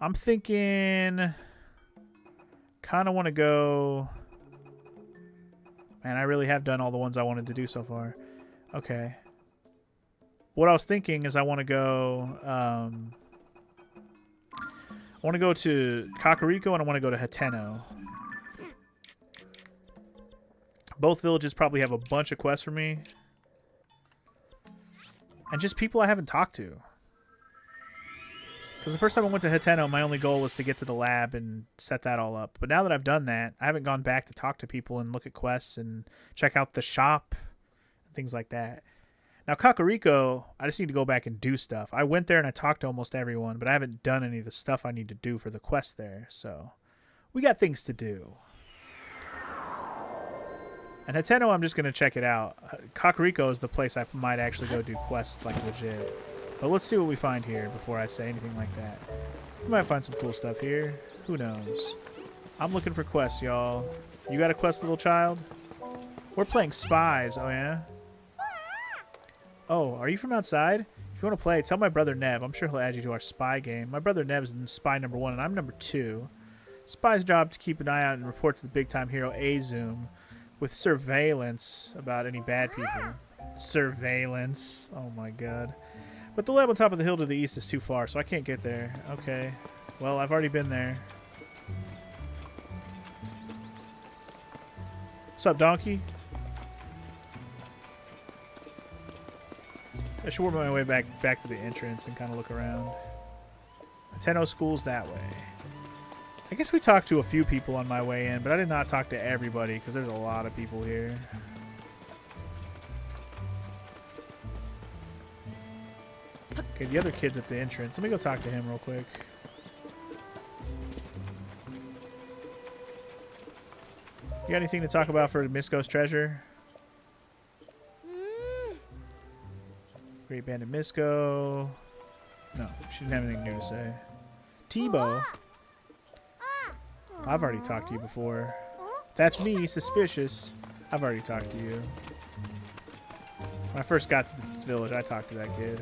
I'm thinking... Kind of want to go... Man, I really have done all the ones I wanted to do so far. Okay. What I was thinking is I want to go... I want to go to Kakariko and I want to go to Hateno. Both villages probably have a bunch of quests for me. And just people I haven't talked to. Because the first time I went to Hateno, my only goal was to get to the lab and set that all up. But now that I've done that, I haven't gone back to talk to people and look at quests and check out the shop and things like that. Now, Kakariko, I just need to go back and do stuff. I went there and I talked to almost everyone, but I haven't done any of the stuff I need to do for the quest there. So, we got things to do. And Hateno, I'm just going to check it out. Kakariko is the place I might actually go do quests, like, legit. But let's see what we find here before I say anything like that. We might find some cool stuff here. Who knows? I'm looking for quests, y'all. You got a quest, little child? We're playing Spies. Oh, yeah? Oh, are you from outside? If you want to play, tell my brother Nev. I'm sure he'll add you to our spy game. My brother Nev is spy number 1, and I'm number 2. Spy's job to keep an eye out and report to the big-time hero Azum with surveillance about any bad people. Surveillance. Oh, my God. But the lab on top of the hill to the east is too far, so I can't get there. Okay. Well, I've already been there. What's up, donkey? I should work my way back to the entrance and kind of look around. Hateno School's that way. I guess we talked to a few people on my way in, but I did not talk to everybody because there's a lot of people here. Okay, the other kid's at the entrance. Let me go talk to him real quick. You got anything to talk about for Misko's treasure? Great Bandit Misko. No, she didn't have anything new to say. Tebow. I've already talked to you before. That's me, suspicious. I've already talked to you. When I first got to the village, I talked to that kid.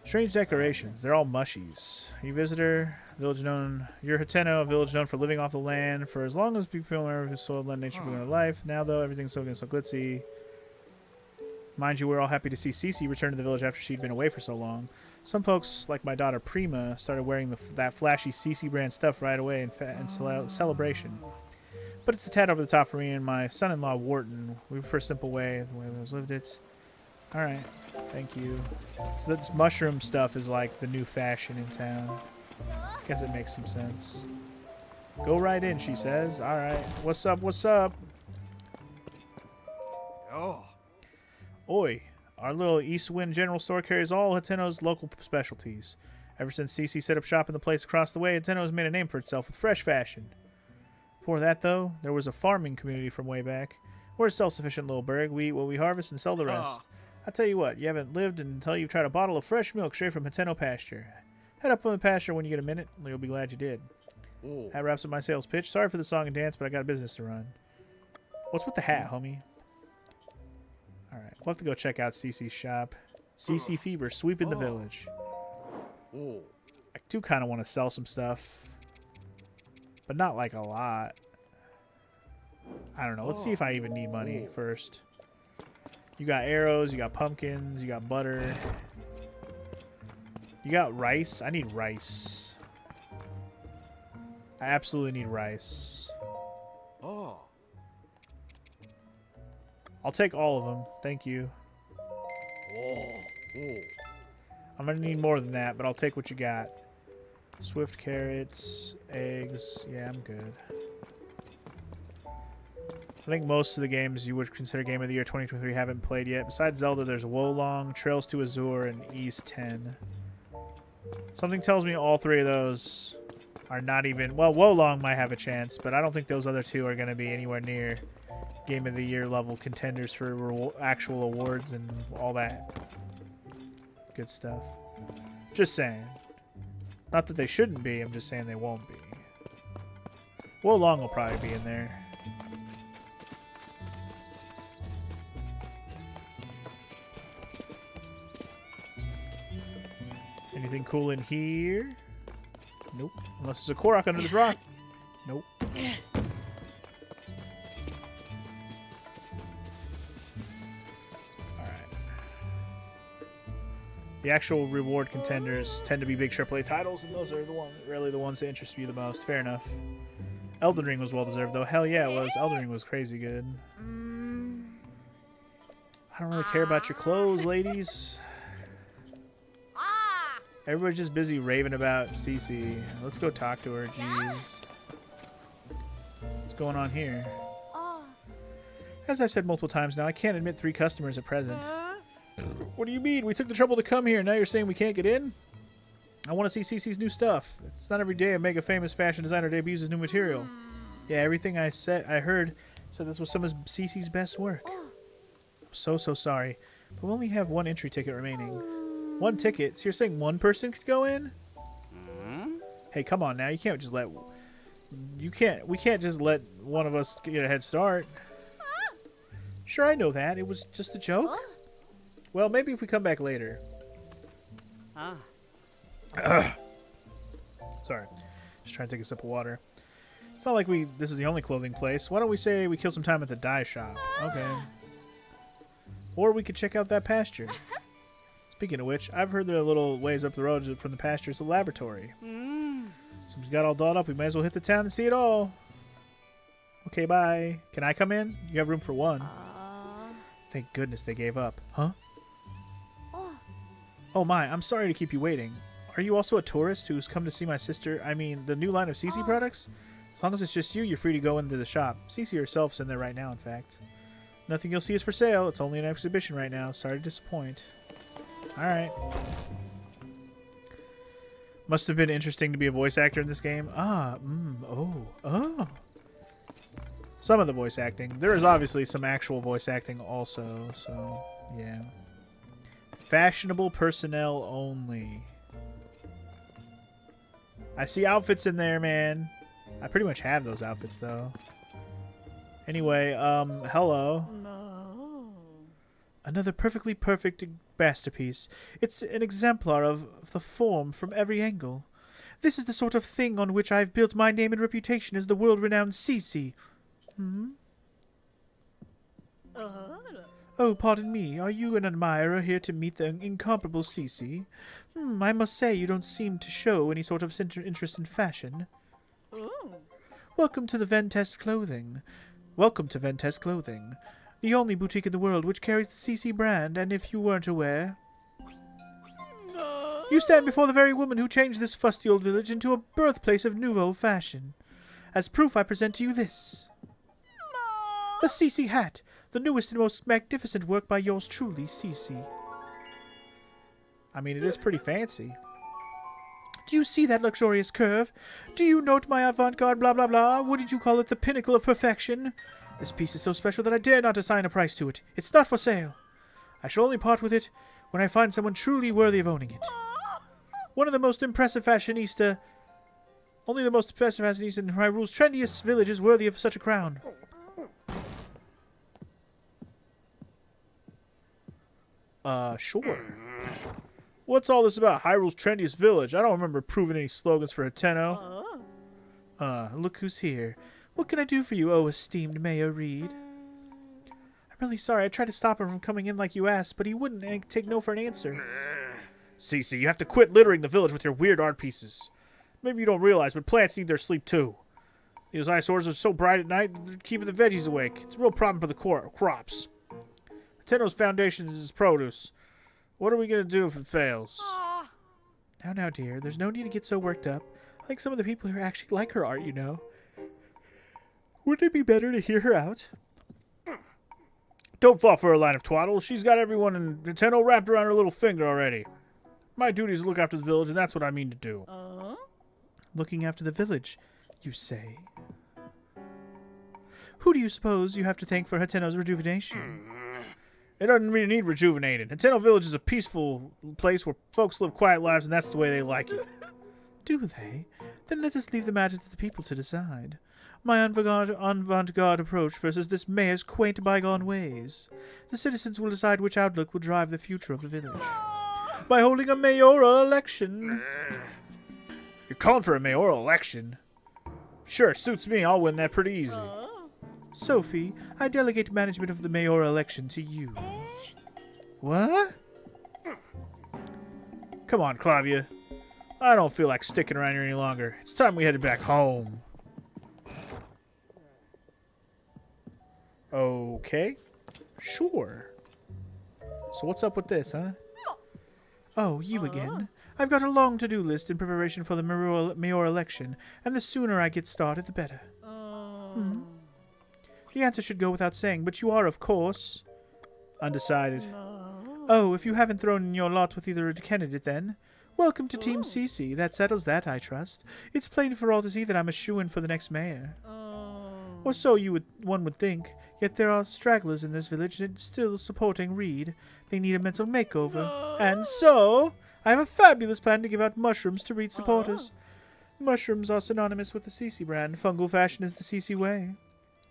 Strange decorations. They're all mushies. Are you a visitor? Village known. You're Hateno, a village known for living off the land for as long as people remember soil, land, nature, being in life. Now, though, everything's so good, so glitzy. Mind you, we're all happy to see Cece return to the village after she'd been away for so long. Some folks, like my daughter Prima, started wearing that flashy Cece brand stuff right away in celebration. But it's a tad over the top for me and my son-in-law Wharton. We prefer a simple way, the way we've lived it. Alright, thank you. So this mushroom stuff is like the new fashion in town. Guess it makes some sense. Go right in, she says. Alright, what's up, what's up? Oh. Oi, our little East Wind General Store carries all Hateno's local specialties. Ever since Cece set up shop in the place across the way, Hateno has made a name for itself with fresh fashion. Before that, though, there was a farming community from way back. We're a self-sufficient little burg. We eat what we harvest and sell the rest. I tell you what, you haven't lived until you've tried a bottle of fresh milk straight from Hateno pasture. Head up on the pasture when you get a minute. You'll be glad you did. Oh. That wraps up my sales pitch. Sorry for the song and dance, but I got a business to run. What's with the hat, homie? Alright, we'll have to go check out Cece's shop. Cece Fever, sweeping the village. Oh. I do kind of want to sell some stuff. But not like a lot. I don't know. Let's see if I even need money first. You got arrows, you got pumpkins, you got butter. You got rice? I need rice. I absolutely need rice. Oh. I'll take all of them. Thank you. Oh. Oh. I'm going to need more than that, but I'll take what you got. Swift carrots, eggs. Yeah, I'm good. I think most of the games you would consider Game of the Year 2023 haven't played yet. Besides Zelda, there's Wolong, Trails to Azure, and Ys 10. Something tells me all three of those are not even... Well, Wolong might have a chance, but I don't think those other two are going to be anywhere near Game of the Year level contenders for actual awards and all that good stuff. Just saying. Not that they shouldn't be, I'm just saying they won't be. Wolong will probably be in there. Anything cool in here? Nope. Unless there's a Korok under this rock. Nope. Alright. The actual reward contenders tend to be big AAA titles, and those are really the ones that interest you the most. Fair enough. Elden Ring was well deserved, though. Hell yeah, it was. Elden Ring was crazy good. I don't really care about your clothes, ladies. Everybody's just busy raving about Cece. Let's go talk to her, jeez. What's going on here? As I've said multiple times now, I can't admit 3 customers at present. What do you mean? We took the trouble to come here, and now you're saying we can't get in? I want to see Cece's new stuff. It's not every day a mega famous fashion designer debuts his new material. Yeah, everything I heard said this was some of Cece's best work. I'm so sorry, but we only have 1 entry ticket remaining. 1 ticket? So you're saying 1 person could go in? Hey, come on now. You can't just let... We can't just let one of us get a head start. Sure, I know that. It was just a joke. Well, maybe if we come back later. Sorry. Just trying to take a sip of water. It's not like this is the only clothing place. Why don't we say we kill some time at the dye shop? Okay. Or we could check out that pasture. Speaking of which, I've heard there are a little ways up the road from the pasture is a laboratory. Since we got all dolled up, we might as well hit the town and see it all. Okay, bye. Can I come in? You have room for 1. Thank goodness they gave up. Huh? Oh my, I'm sorry to keep you waiting. Are you also a tourist who's come to see my sister? I mean, the new line of Cece products? As long as it's just you, you're free to go into the shop. Cece herself's in there right now, in fact. Nothing you'll see is for sale. It's only an exhibition right now. Sorry to disappoint. Alright. Must have been interesting to be a voice actor in this game. Oh. Some of the voice acting. There is obviously some actual voice acting also, so, yeah. Fashionable personnel only. I see outfits in there, man. I pretty much have those outfits, though. Anyway, hello. No. Another perfectly perfect masterpiece. It's an exemplar of the form from every angle. This is the sort of thing on which I've built my name and reputation as the world-renowned Cece. Oh, pardon me. Are you an admirer here to meet the incomparable Cece? I must say you don't seem to show any sort of interest in fashion. Welcome to Ventest Clothing. Welcome to Ventest Clothing, the only boutique in the world which carries the Cece brand, and if you weren't aware... You stand before the very woman who changed this fusty old village into a birthplace of nouveau fashion. As proof, I present to you this. The Cece hat, the newest and most magnificent work by yours truly, Cece. I mean, it is pretty fancy. Do you see that luxurious curve? Do you note my avant-garde blah blah blah? Wouldn't you call it the pinnacle of perfection? This piece is so special that I dare not assign a price to it. It's not for sale. I shall only part with it when I find someone truly worthy of owning it. One of the most impressive fashionista... Only the most impressive fashionista in Hyrule's trendiest village is worthy of such a crown. Sure. What's all this about Hyrule's trendiest village? I don't remember proving any slogans for Hateno. Look who's here. What can I do for you, oh esteemed Mayor Reed? I'm really sorry. I tried to stop him from coming in like you asked, but he wouldn't take no for an answer. Cece, you have to quit littering the village with your weird art pieces. Maybe you don't realize, but plants need their sleep too. These eyesores are so bright at night, they're keeping the veggies awake. It's a real problem for the crops. Hateno's foundation is his produce. What are we going to do if it fails? Now, dear, there's no need to get so worked up. I think some of the people here actually like her art, you know. Wouldn't it be better to hear her out? Don't fall for her line of twaddle. She's got everyone in Hateno wrapped around her little finger already. My duty is to look after the village, and that's what I mean to do. Looking after the village, you say? Who do you suppose you have to thank for Hateno's rejuvenation? It doesn't really need rejuvenating. Hateno Village is a peaceful place where folks live quiet lives, and that's the way they like it. Do they? Then let us leave the matter to the people to decide. My avant-garde approach versus this mayor's quaint bygone ways. The citizens will decide which outlook will drive the future of the village. by holding a mayoral election. You're calling for a mayoral election? Sure, suits me. I'll win that pretty easy. Sophie, I delegate management of the mayoral election to you. What? Come on, Clavia. I don't feel like sticking around here any longer. It's time we headed back home. Okay. Sure. So what's up with this, huh? Oh, you again. I've got a long to-do list in preparation for the mayor election, and the sooner I get started, the better. The answer should go without saying, but you are, of course, undecided. Oh, if you haven't thrown in your lot with either candidate, then welcome to Team CC. That settles that, I trust. It's plain for all to see that I'm a shoo-in for the next mayor. Or so one would think. Yet there are stragglers in this village still supporting Reed. They need a mental makeover. And so, I have a fabulous plan to give out mushrooms to Reed supporters. Mushrooms are synonymous with the CC brand. Fungal fashion is the CC way.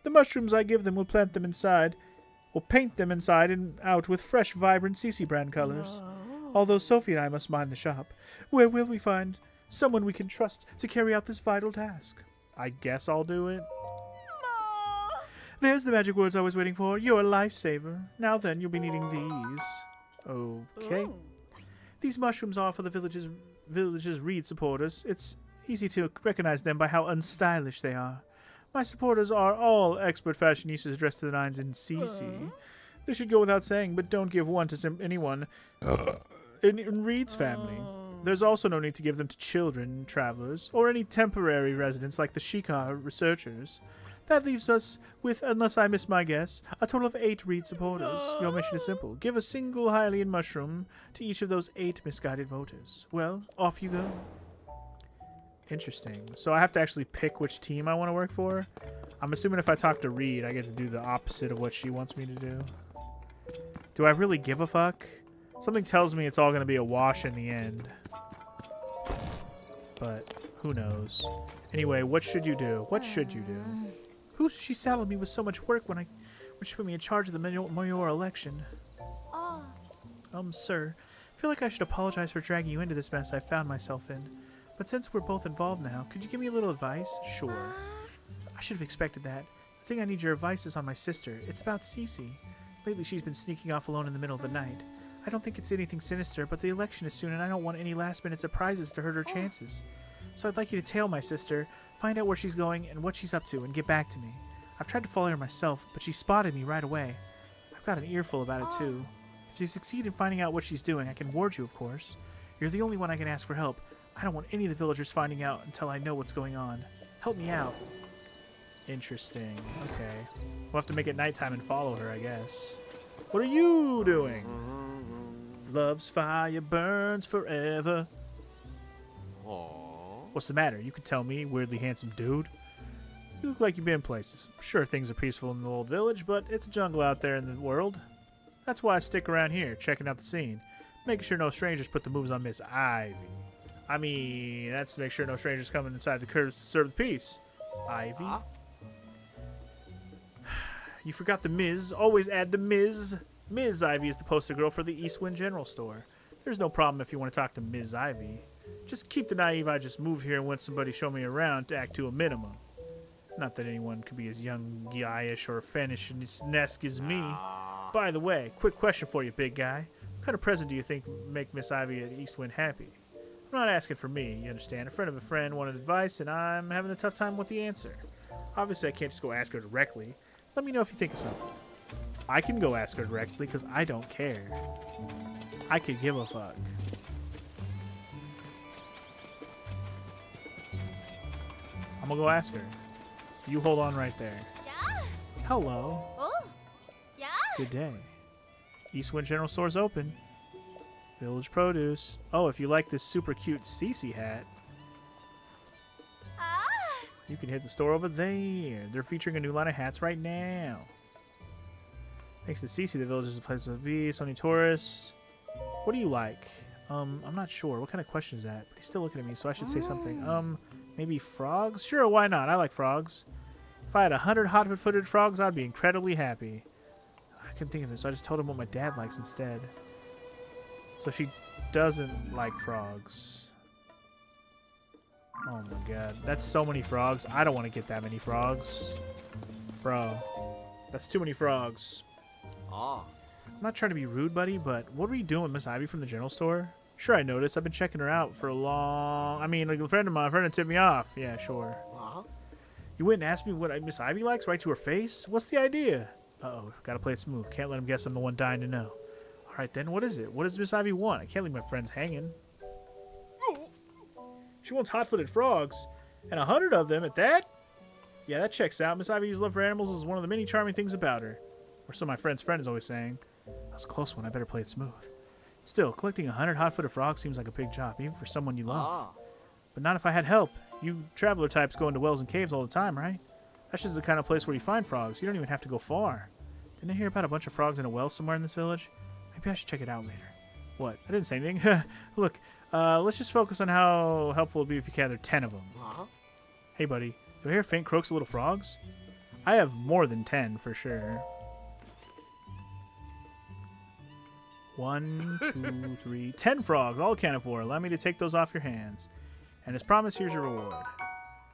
The mushrooms I give them will paint them inside and out with fresh, vibrant CC brand colors. Although Sophie and I must mind the shop, where will we find someone we can trust to carry out this vital task? I guess I'll do it. There's the magic words I was waiting for. You're a lifesaver. Now then, you'll be needing these. Okay. These mushrooms are for the village's Reed supporters. It's easy to recognize them by how unstylish they are. My supporters are all expert fashionistas dressed to the nines in CC. This should go without saying, but don't give one to anyone in Reed's family. There's also no need to give them to children, travelers, or any temporary residents like the Shikar researchers. That leaves us with, unless I miss my guess, a total of 8 Reed supporters. Your mission is simple. Give a single Hylian mushroom to each of those 8 misguided voters. Well, off you go. Interesting. So I have to actually pick which team I want to work for? I'm assuming if I talk to Reed, I get to do the opposite of what she wants me to do. Do I really give a fuck? Something tells me it's all going to be a wash in the end. But who knows? Anyway, what should you do? What should you do? She saddled me with so much work when she put me in charge of the mayoral election. Sir, I feel like I should apologize for dragging you into this mess I found myself in. But since we're both involved now, could you give me a little advice? Sure. I should have expected that. The thing I need your advice is on my sister. It's about Cece. Lately she's been sneaking off alone in the middle of the night. I don't think it's anything sinister, but the election is soon and I don't want any last-minute surprises to hurt her chances. So I'd like you to tail my sister, find out where she's going and what she's up to, and get back to me. I've tried to follow her myself, but she spotted me right away. I've got an earful about it too. If you succeed in finding out what she's doing, I can ward you, of course. You're the only one I can ask for help. I don't want any of the villagers finding out until I know what's going on. Help me out. Interesting. Okay. We'll have to make it nighttime and follow her, I guess. What are you doing? Love's fire burns forever. What's the matter? You could tell me, weirdly handsome dude. You look like you've been places. Sure, things are peaceful in the old village, but it's a jungle out there in the world. That's why I stick around here, checking out the scene. Making sure no strangers put the moves on Miss Ivy. I mean, that's to make sure no strangers come inside the curves to disturb the peace. Ivy? You forgot the Ms. Always add the Ms. Ms. Ivy is the poster girl for the Eastwind General Store. There's no problem if you want to talk to Ms. Ivy. Just keep the naive I just moved here and want somebody to show me around to act to a minimum. Not that anyone could be as young, guyish, or fanish-esque as me. By the way, quick question for you, big guy. What kind of present do you think would make Miss Ivy at Eastwind happy? I'm not asking for me, you understand. A friend of a friend wanted advice, and I'm having a tough time with the answer. Obviously, I can't just go ask her directly. Let me know if you think of something. I can go ask her directly, because I don't care. I could give a fuck. I'm gonna go ask her. You hold on right there. Yeah. Hello. Oh. Yeah. Good day. Eastwind General Store's open. Village produce. Oh, if you like this super cute Cece hat, you can hit the store over there. They're featuring a new line of hats right now. Thanks to Cece, the village is a place to be. Sony tourists. What do you like? I'm not sure. What kind of question is that? But he's still looking at me, so I should say something. Maybe frogs? Sure, why not? I like frogs. If I had 100 hot-footed frogs, I'd be incredibly happy. I couldn't think of it, so I just told him what my dad likes instead. So she doesn't like frogs. Oh my god. That's so many frogs. I don't want to get that many frogs. Bro. That's too many frogs. Ah. I'm not trying to be rude, buddy, but what were you doing with Miss Ivy from the general store? Sure, I noticed. I've been checking her out for a long... I mean, like a friend of mine, tipped me off. Yeah, sure. Uh-huh. You went and asked me what Miss Ivy likes right to her face? What's the idea? Uh-oh, gotta play it smooth. Can't let him guess I'm the one dying to know. Alright then, what is it? What does Miss Ivy want? I can't leave my friends hanging. She wants hot-footed frogs, and 100 of them at that? Yeah, that checks out. Miss Ivy's love for animals is one of the many charming things about her. Or so my friend's friend is always saying. That was a close one. I better play it smooth. Still, collecting 100 hot-footed frogs seems like a big job, even for someone you love. Ah. But not if I had help. You traveler types go into wells and caves all the time, right? That's just the kind of place where you find frogs. You don't even have to go far. Didn't I hear about a bunch of frogs in a well somewhere in this village? Maybe I should check it out later. What? I didn't say anything. Look, let's just focus on how helpful it would be if you gathered 10 of them. Uh-huh. Hey, buddy. Do I hear faint croaks of little frogs? I have more than 10 for sure. 1, 2, 3, 10 frogs, all accounted for. Allow me to take those off your hands. And as promised, here's your reward.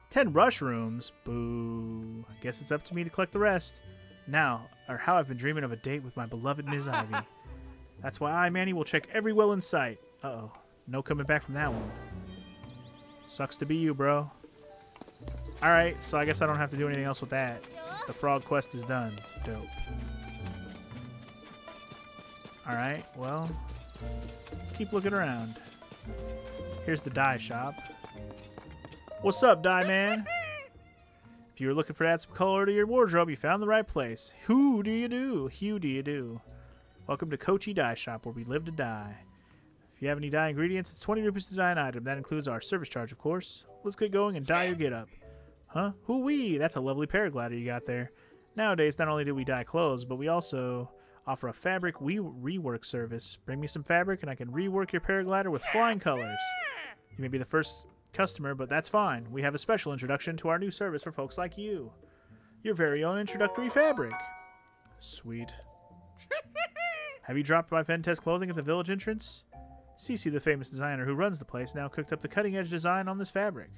10 rushrooms? Boo. Guess it's up to me to collect the rest. Now, or how I've been dreaming of a date with my beloved Ms. Ivy. That's why I, Manny, will check every well in sight. Uh-oh. No coming back from that one. Sucks to be you, bro. Alright, so I guess I don't have to do anything else with that. The frog quest is done. Dope. Alright, well, let's keep looking around. Here's the dye shop. What's up, dye man? If you were looking for to add some color to your wardrobe, you found the right place. Who do you do? Who do you do? Welcome to Kochi Dye Shop, where we live to dye. If you have any dye ingredients, it's 20 rupees to dye an item. That includes our service charge, of course. Let's get going and dye your get-up. Huh? Hoo-wee! That's a lovely paraglider you got there. Nowadays, not only do we dye clothes, but we also offer a fabric rework service. Bring me some fabric and I can rework your paraglider with flying colors. You may be the first customer, but that's fine. We have a special introduction to our new service for folks like you. Your very own introductory fabric. Sweet. Have you dropped by Ventest Clothing at the village entrance? Cece, the famous designer who runs the place, now cooked up the cutting-edge design on this fabric.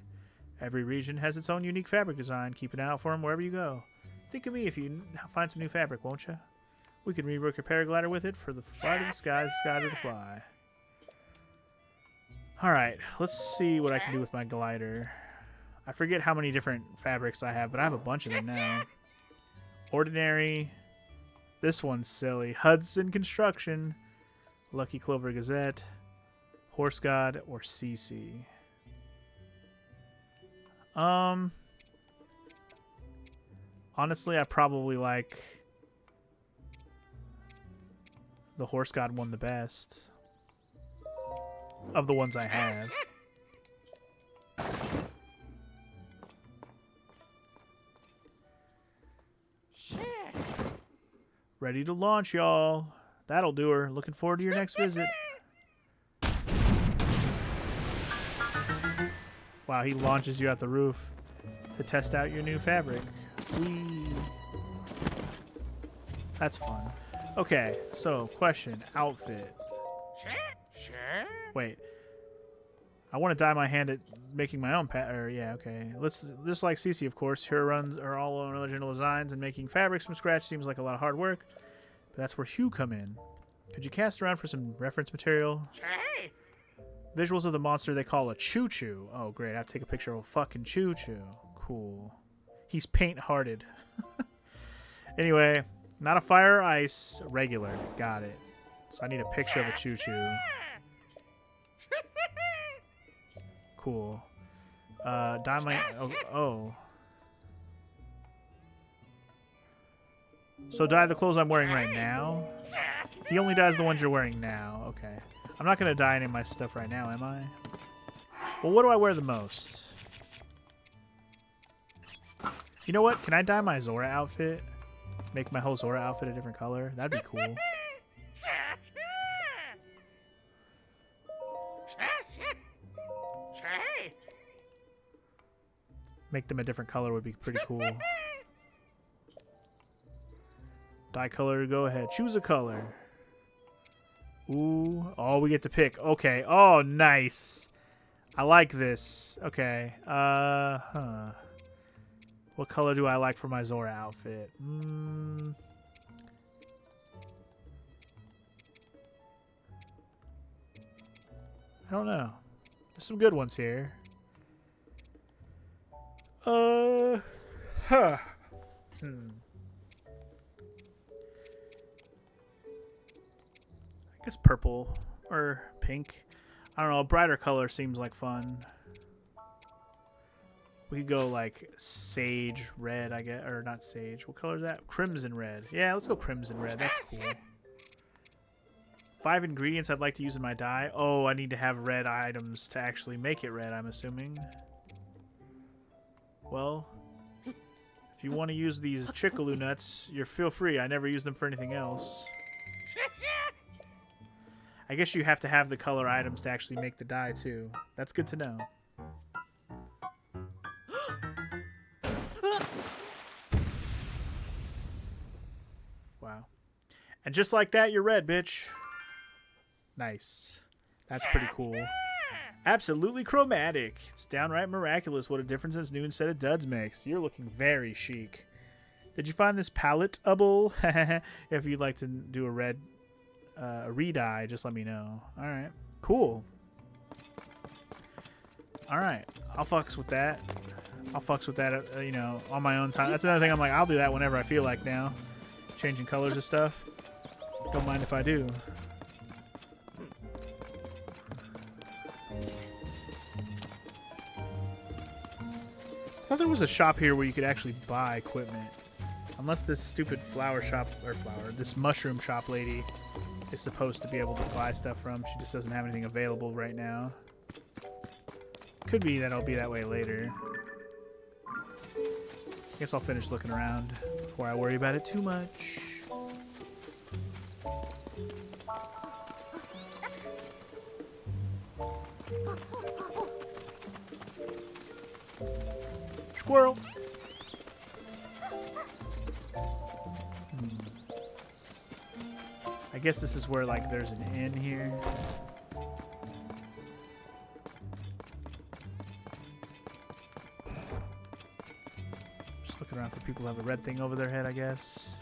Every region has its own unique fabric design. Keep an eye out for them wherever you go. Think of me if you find some new fabric, won't you? We can rework your paraglider with it for the fly to the sky to the fly. Alright, let's see what I can do with my glider. I forget how many different fabrics I have, but I have a bunch of them now. Ordinary. This one's silly. Hudson Construction. Lucky Clover Gazette. Horse God or CC. Honestly, I probably like the Horse God one the best of the ones I have. Ready to launch, y'all. That'll do her. Looking forward to your next visit. Wow, he launches you out the roof to test out your new fabric. Whee! That's fun. Okay, so question, outfit. Wait, I want to dye my hand at making my own yeah, okay. Let's just like Cece, of course. Here runs her all own original designs, and making fabrics from scratch seems like a lot of hard work. But that's where Hugh come in. Could you cast around for some reference material? Visuals of the monster they call a choo-choo. Oh, great. I have to take a picture of a fucking choo-choo. Cool. He's paint-hearted. Anyway, not a fire or ice. Regular. Got it. So I need a picture of a choo-choo. Cool. Dye my... Oh. So dye the clothes I'm wearing right now? He only dyes the ones you're wearing now. Okay. I'm not going to dye any of my stuff right now, am I? Well, what do I wear the most? You know what? Can I dye my Zora outfit? Make my whole Zora outfit a different color? That'd be cool. Make them a different color would be pretty cool. Dye color, go ahead. Choose a color. Ooh. Oh, we get to pick. Okay. Oh, nice. I like this. Okay. Huh. What color do I like for my Zora outfit? I don't know. There's some good ones here. Huh. I guess purple or pink. I don't know. A brighter color seems like fun. We could go like sage red, I guess, or not sage. What color is that? Crimson red. Yeah, let's go crimson red. That's cool. 5 ingredients I'd like to use in my dye. Oh, I need to have red items to actually make it red, I'm assuming. Well, if you want to use these chickaloo nuts, feel free. I never use them for anything else. I guess you have to have the color items to actually make the dye, too. That's good to know. Wow. And just like that, you're red, bitch. Nice. That's pretty cool. Absolutely chromatic. It's downright miraculous what a difference this new instead of duds makes. You're looking very chic. Did you find this palatable? If you'd like to do a red re-dye, just let me know. Alright. Cool. Alright. I'll fucks with that. I'll fucks with that, you know, on my own time. That's another thing I'm like, I'll do that whenever I feel like now. Changing colors and stuff. Don't mind if I do. I thought there was a shop here where you could actually buy equipment. Unless this stupid this mushroom shop lady is supposed to be able to buy stuff from. She just doesn't have anything available right now. Could be that I'll be that way later. Guess I'll finish looking around before I worry about it too much. Squirrel! I guess this is where, like, there's an inn here. Just looking around for people who have a red thing over their head, I guess.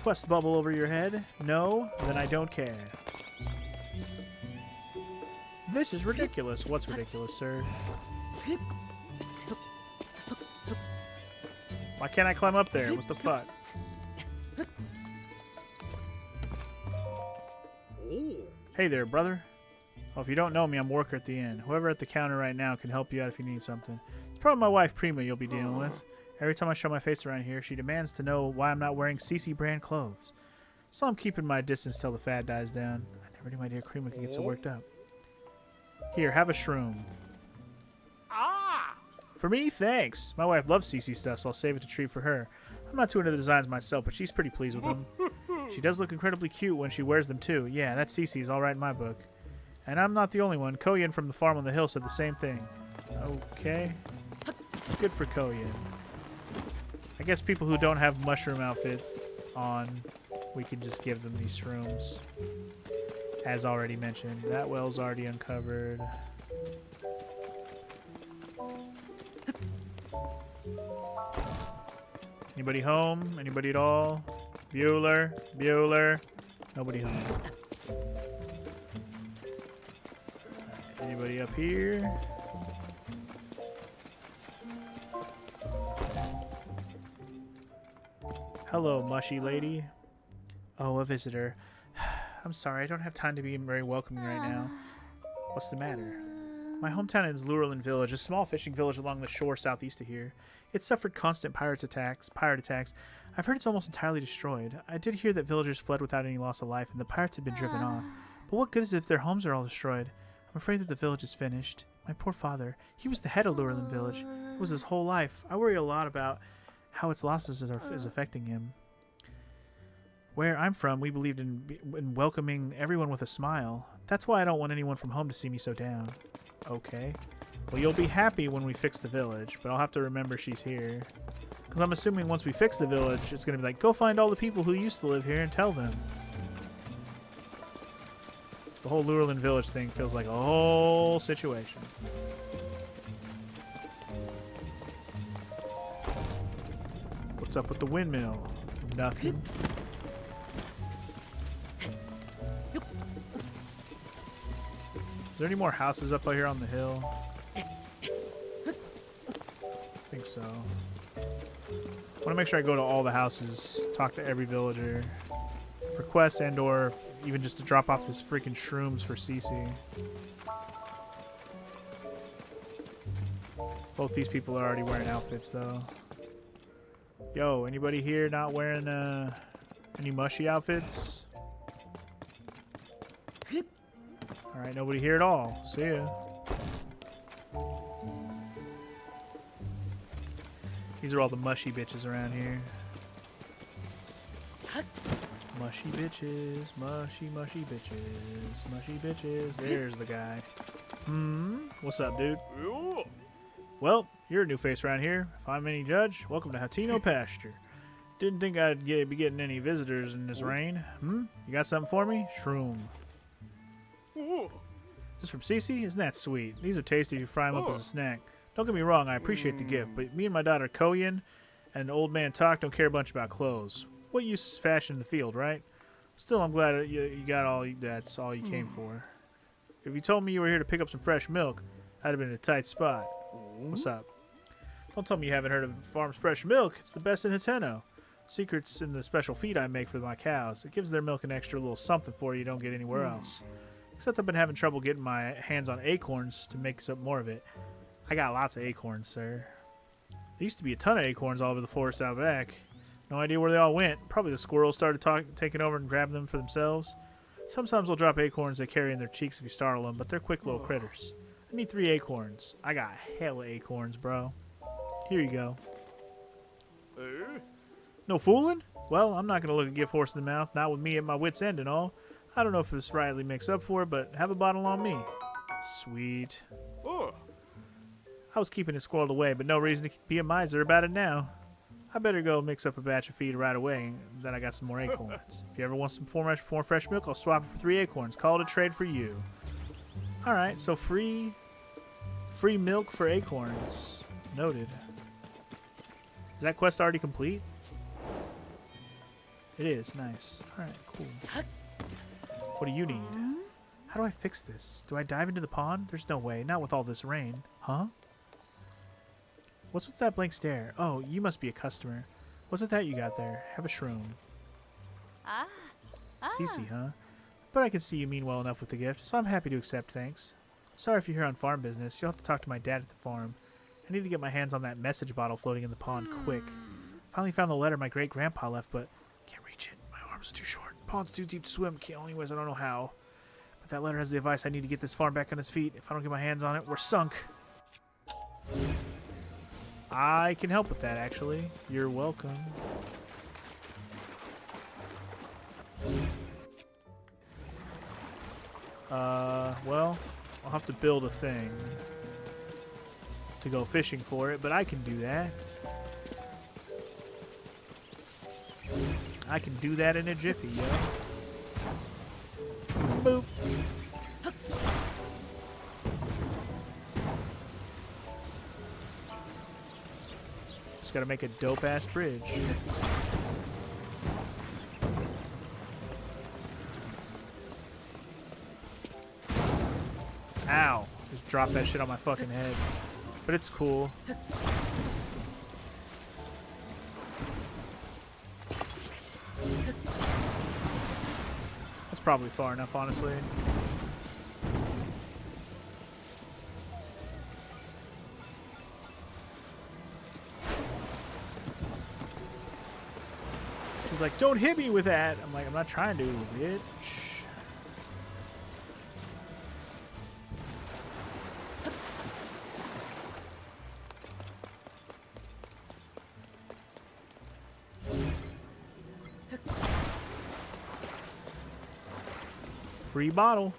Quest bubble over your head? No? Then I don't care. This is ridiculous. What's ridiculous, sir? Why can't I climb up there? What the fuck? Hey there, brother. Oh, if you don't know me, I'm worker at the inn. Whoever at the counter right now can help you out if you need something. It's probably my wife, Prima, you'll be dealing with. Every time I show my face around here, she demands to know why I'm not wearing CC brand clothes. So I'm keeping my distance till the fad dies down. I never knew my dear Prima could get so worked up. Here, have a shroom. For me, thanks. My wife loves CC stuff, so I'll save it to treat for her. I'm not too into the designs myself, but she's pretty pleased with them. She does look incredibly cute when she wears them, too. Yeah, that CC's all right in my book. And I'm not the only one. Koyan from the farm on the hill said the same thing. Okay. Good for Koyan. I guess people who don't have mushroom outfit on, we can just give them these shrooms. As already mentioned. That well's already uncovered. Anybody home? Anybody at all? Bueller? Bueller? Nobody home. Anybody up here? Hello, mushy lady. Oh, a visitor. I'm sorry, I don't have time to be very welcoming right now. What's the matter? My hometown is Lurelin Village, a small fishing village along the shore southeast of here. It suffered constant pirate attacks. I've heard it's almost entirely destroyed. I did hear that villagers fled without any loss of life, and the pirates have been driven off. But what good is it if their homes are all destroyed? I'm afraid that the village is finished. My poor father. He was the head of Lurelin Village. It was his whole life. I worry a lot about how its losses is affecting him. Where I'm from, we believed in welcoming everyone with a smile. That's why I don't want anyone from home to see me so down. Okay. Well, you'll be happy when we fix the village, but I'll have to remember she's here. Because I'm assuming once we fix the village, it's going to be like, go find all the people who used to live here and tell them. The whole Lurelin Village thing feels like a whole situation. What's up with the windmill? Nothing. Is there any more houses up out here on the hill? I think so. I want to make sure I go to all the houses, talk to every villager, request and or even just to drop off this freaking shrooms for Cece. Both these people are already wearing outfits though. Yo, anybody here not wearing any mushy outfits? Alright, nobody here at all. See ya. These are all the mushy bitches around here. Mushy bitches, mushy bitches, mushy bitches. There's the guy. What's up, dude? Well, you're a new face around here. If I'm any judge, welcome to Hateno Pasture. Didn't think I'd be getting any visitors in this rain. You got something for me? Shroom. This from Cece? Isn't that sweet? These are tasty if you fry them up as a snack. Don't get me wrong, I appreciate the gift, but me and my daughter Koyin and old man Talk don't care a bunch about clothes. What use is fashion in the field, right? Still, I'm glad you got that's all you came for. If you told me you were here to pick up some fresh milk, I'd have been in a tight spot. What's up? Don't tell me you haven't heard of Farm's Fresh Milk. It's the best in Hateno. Secret's in the special feed I make for my cows. It gives their milk an extra little something for you don't get anywhere else. Except I've been having trouble getting my hands on acorns to make up more of it. I got lots of acorns, sir. There used to be a ton of acorns all over the forest out back. No idea where they all went. Probably the squirrels started taking over and grabbing them for themselves. Sometimes they'll drop acorns they carry in their cheeks if you startle them, but they're quick little critters. I need 3 acorns. I got hella acorns, bro. Here you go. No fooling? Well, I'm not going to look a gift horse in the mouth, not with me at my wit's end and all. I don't know if this rightly makes up for it, but have a bottle on me. Sweet. I was keeping it squirreled away, but no reason to be a miser about it now. I better go mix up a batch of feed right away, and then I got some more acorns. If you ever want some more fresh milk, I'll swap it for 3 acorns. Call it a trade for you. Alright, so free milk for acorns. Noted. Is that quest already complete? It is. Nice. Alright, cool. What do you need? How do I fix this? Do I dive into the pond? There's no way. Not with all this rain. Huh? What's with that blank stare? Oh, you must be a customer. What's with that you got there? Have a shroom. Cece, huh? But I can see you mean well enough with the gift, so I'm happy to accept, thanks. Sorry if you're here on farm business. You'll have to talk to my dad at the farm. I need to get my hands on that message bottle floating in the pond quick. Finally found the letter my great-grandpa left, but can't reach it. My arms are too short. Pond's too deep to swim. Only ways I don't know how. But that letter has the advice I need to get this farm back on its feet. If I don't get my hands on it, we're sunk. I can help with that, actually. You're welcome. Well, I'll have to build a thing to go fishing for it, but I can do that. I can do that in a jiffy, yo. Boop. Just gotta make a dope-ass bridge. Ow. Just dropped that shit on my fucking head. But it's cool. That's probably far enough, honestly. He's like, don't hit me with that. I'm like, I'm not trying to, bitch. Free bottle.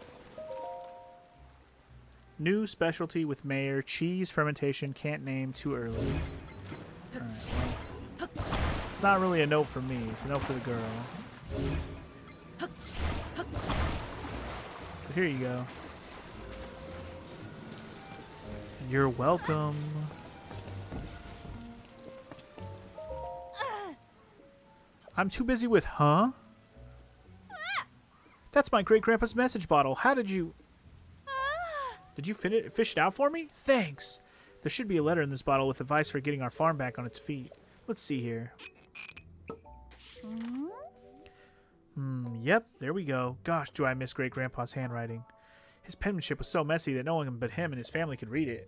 New specialty with Mayor. Cheese fermentation. Can't name too early. Alright, well. It's not really a note for me. It's a note for the girl. But here you go. You're welcome. I'm too busy with, huh? That's my great-grandpa's message bottle. How did you... Did you fish it out for me? Thanks. There should be a letter in this bottle with advice for getting our farm back on its feet. Let's see here. Yep, there we go. Gosh, do I miss Great-Grandpa's handwriting. His penmanship was so messy that no one but him and his family could read it.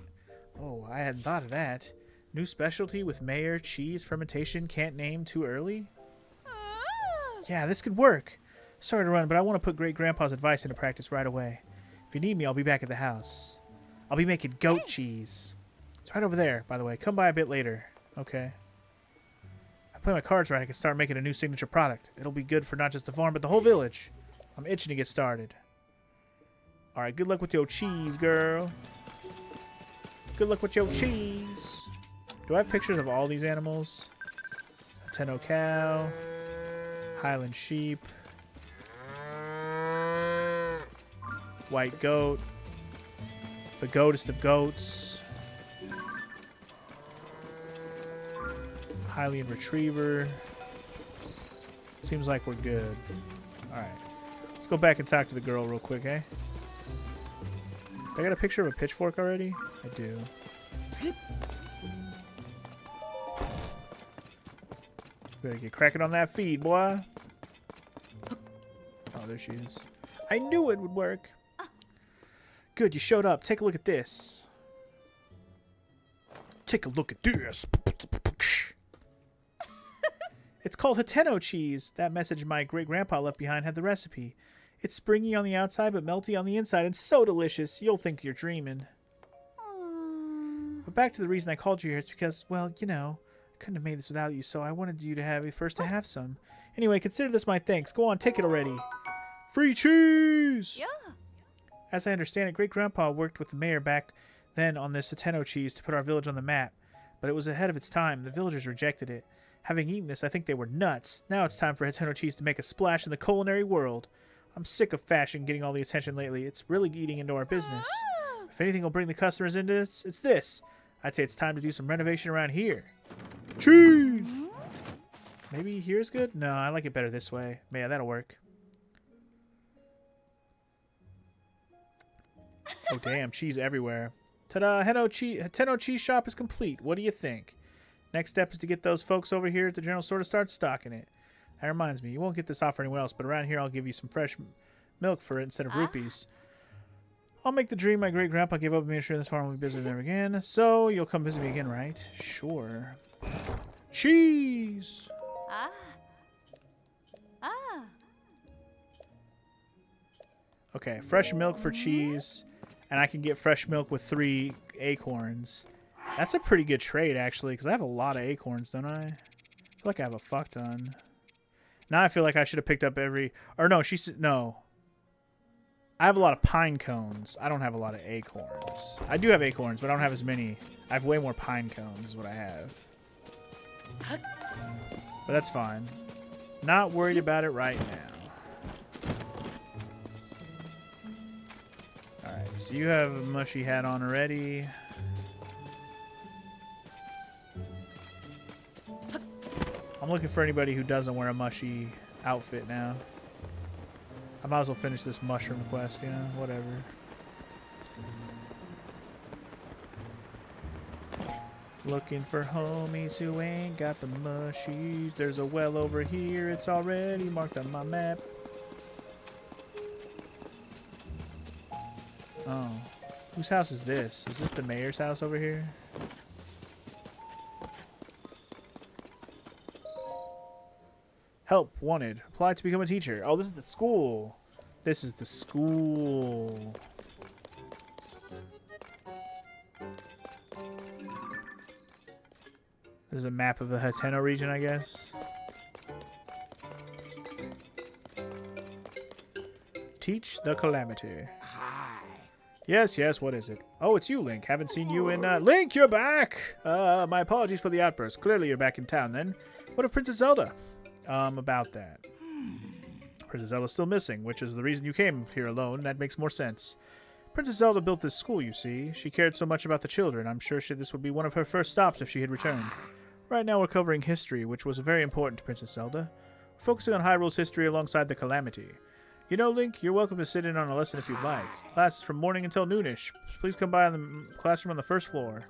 Oh, I hadn't thought of that. New specialty with mayor, cheese, fermentation, can't name too early? Yeah, this could work. Sorry to run, but I want to put Great-Grandpa's advice into practice right away. If you need me, I'll be back at the house. I'll be making goat cheese. It's right over there, by the way. Come by a bit later. Okay. I play my cards right, I can start making a new signature product. It'll be good for not just the farm, but the whole village. I'm itching to get started. Alright, good luck with your cheese, girl. Good luck with your cheese. Do I have pictures of all these animals? Tenno cow. Highland sheep. White goat. The goatest of goats. Hylian retriever. Seems like we're good. Alright. Let's go back and talk to the girl real quick, eh? I got a picture of a pitchfork already? I do. Better get cracking on that feed, boy. Oh, there she is. I knew it would work. Good, you showed up. Take a look at this. Take a look at this. It's called Hateno cheese. That message my great-grandpa left behind had the recipe. It's springy on the outside but melty on the inside and so delicious, you'll think you're dreaming. But back to the reason I called you here. It's because, well, you know, I couldn't have made this without you, so I wanted you to have first to have some. Anyway, consider this my thanks. Go on, take it already. Free cheese! Yeah. As I understand it, Great-Grandpa worked with the mayor back then on this Hateno cheese to put our village on the map. But it was ahead of its time. The villagers rejected it. Having eaten this, I think they were nuts. Now it's time for Hateno cheese to make a splash in the culinary world. I'm sick of fashion getting all the attention lately. It's really eating into our business. If anything will bring the customers into this, it's this. I'd say it's time to do some renovation around here. Cheese! Maybe here's good? No, I like it better this way. Yeah, that'll work. Oh, damn. Cheese everywhere. Ta-da! Hateno cheese shop is complete. What do you think? Next step is to get those folks over here at the general store to start stocking it. That reminds me, you won't get this offer anywhere else, but around here I'll give you some fresh milk for it instead of rupees. I'll make the dream my great-grandpa gave up and make sure this farm will be busy there again. So, you'll come visit me again, right? Sure. Cheese! Okay, fresh milk for cheese, and I can get fresh milk with 3 acorns. That's a pretty good trade, actually, because I have a lot of acorns, don't I? I feel like I have a fuck ton. Now I feel like I should have picked up every... Or no, she said... No. I have a lot of pine cones. I don't have a lot of acorns. I do have acorns, but I don't have as many. I have way more pine cones is what I have. But that's fine. Not worried about it right now. Alright, so you have a mushy hat on already. I'm looking for anybody who doesn't wear a mushy outfit now. I might as well finish this mushroom quest, you know, whatever. Looking for homies who ain't got the mushies. There's a well over here, it's already marked on my map. Oh. Whose house is this? Is this the mayor's house over here? Help wanted. Apply to become a teacher. Oh, this is the school. This is the school. This is a map of the Hateno region, I guess. Teach the Calamity. Yes, yes, what is it? Oh, it's you, Link. Haven't seen you in, Link, you're back! My apologies for the outburst. Clearly you're back in town, then. What of Princess Zelda? About that. Princess Zelda's still missing, which is the reason you came here alone. That makes more sense. Princess Zelda built this school, you see. She cared so much about the children. I'm sure this would be one of her first stops if she had returned. Right now we're covering history, which was very important to Princess Zelda. We're focusing on Hyrule's history alongside the Calamity. You know, Link, you're welcome to sit in on a lesson if you'd like. Class is from morning until noonish. Please come by in the classroom on the first floor.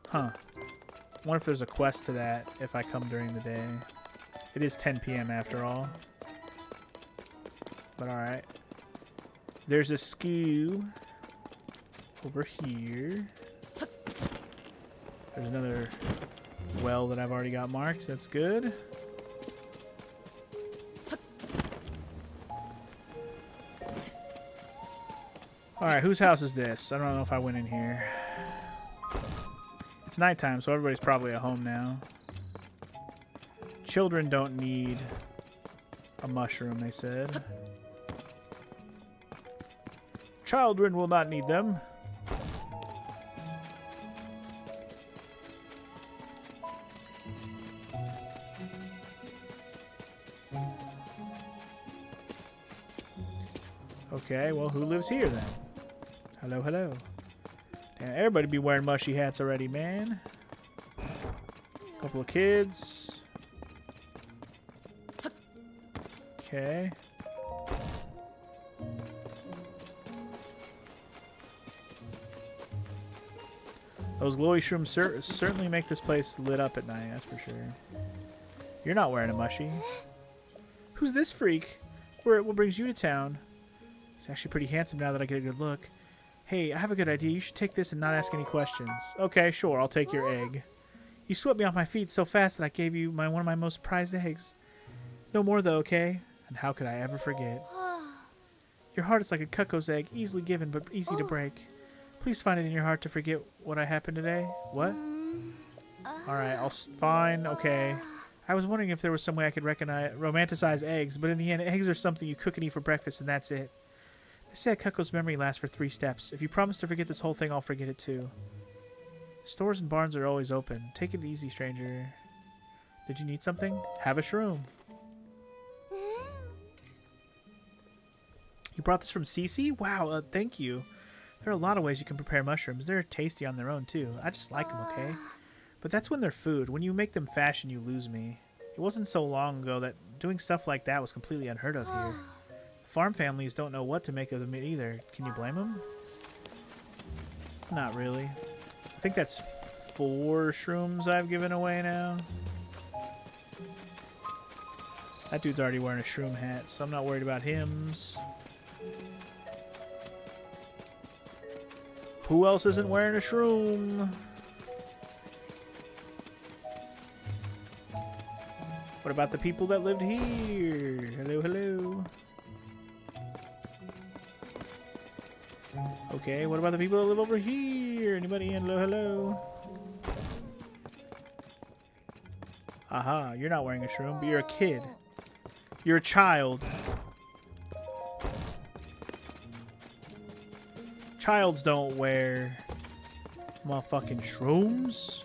Huh. I wonder if there's a quest to that if I come during the day. It is 10 p.m. after all. But alright. There's a skew over here. There's another well that I've already got marked. That's good. Alright, whose house is this? I don't know if I went in here. It's nighttime, so everybody's probably at home now. Children don't need a mushroom, they said. Children will not need them. Okay, well, who lives here then? Hello, hello. Damn, everybody be wearing mushy hats already, man. Couple of kids. Okay. Those glowy shrooms certainly make this place lit up at night, that's for sure. You're not wearing a mushy. Who's this freak? What brings you to town? He's actually pretty handsome now that I get a good look. Hey, I have a good idea. You should take this and not ask any questions. Okay, sure. I'll take your egg. You swept me off my feet so fast that I gave you one of my most prized eggs. No more, though, okay? And how could I ever forget? Your heart is like a cuckoo's egg, easily given but easy to break. Please find it in your heart to forget what happened today. What? Alright, fine, okay. I was wondering if there was some way I could romanticize eggs, but in the end, eggs are something you cook and eat for breakfast, and that's it. They say a cuckoo's memory lasts for 3 steps. If you promise to forget this whole thing, I'll forget it too. Stores and barns are always open. Take it easy, stranger. Did you need something? Have a shroom. You brought this from Cece? Wow, thank you. There are a lot of ways you can prepare mushrooms. They're tasty on their own, too. I just like them, okay? But that's when they're food. When you make them fashion, you lose me. It wasn't so long ago that doing stuff like that was completely unheard of here. Farm families don't know what to make of them either. Can you blame them? Not really. I think that's 4 shrooms I've given away now. That dude's already wearing a shroom hat, so I'm not worried about hims. Who else isn't wearing a shroom? What about the people that lived here? Hello, hello. Okay, what about the people that live over here? Anybody in? Hello, hello. Aha, you're not wearing a shroom, but you're a kid. You're a child. Childs don't wear motherfucking shrooms.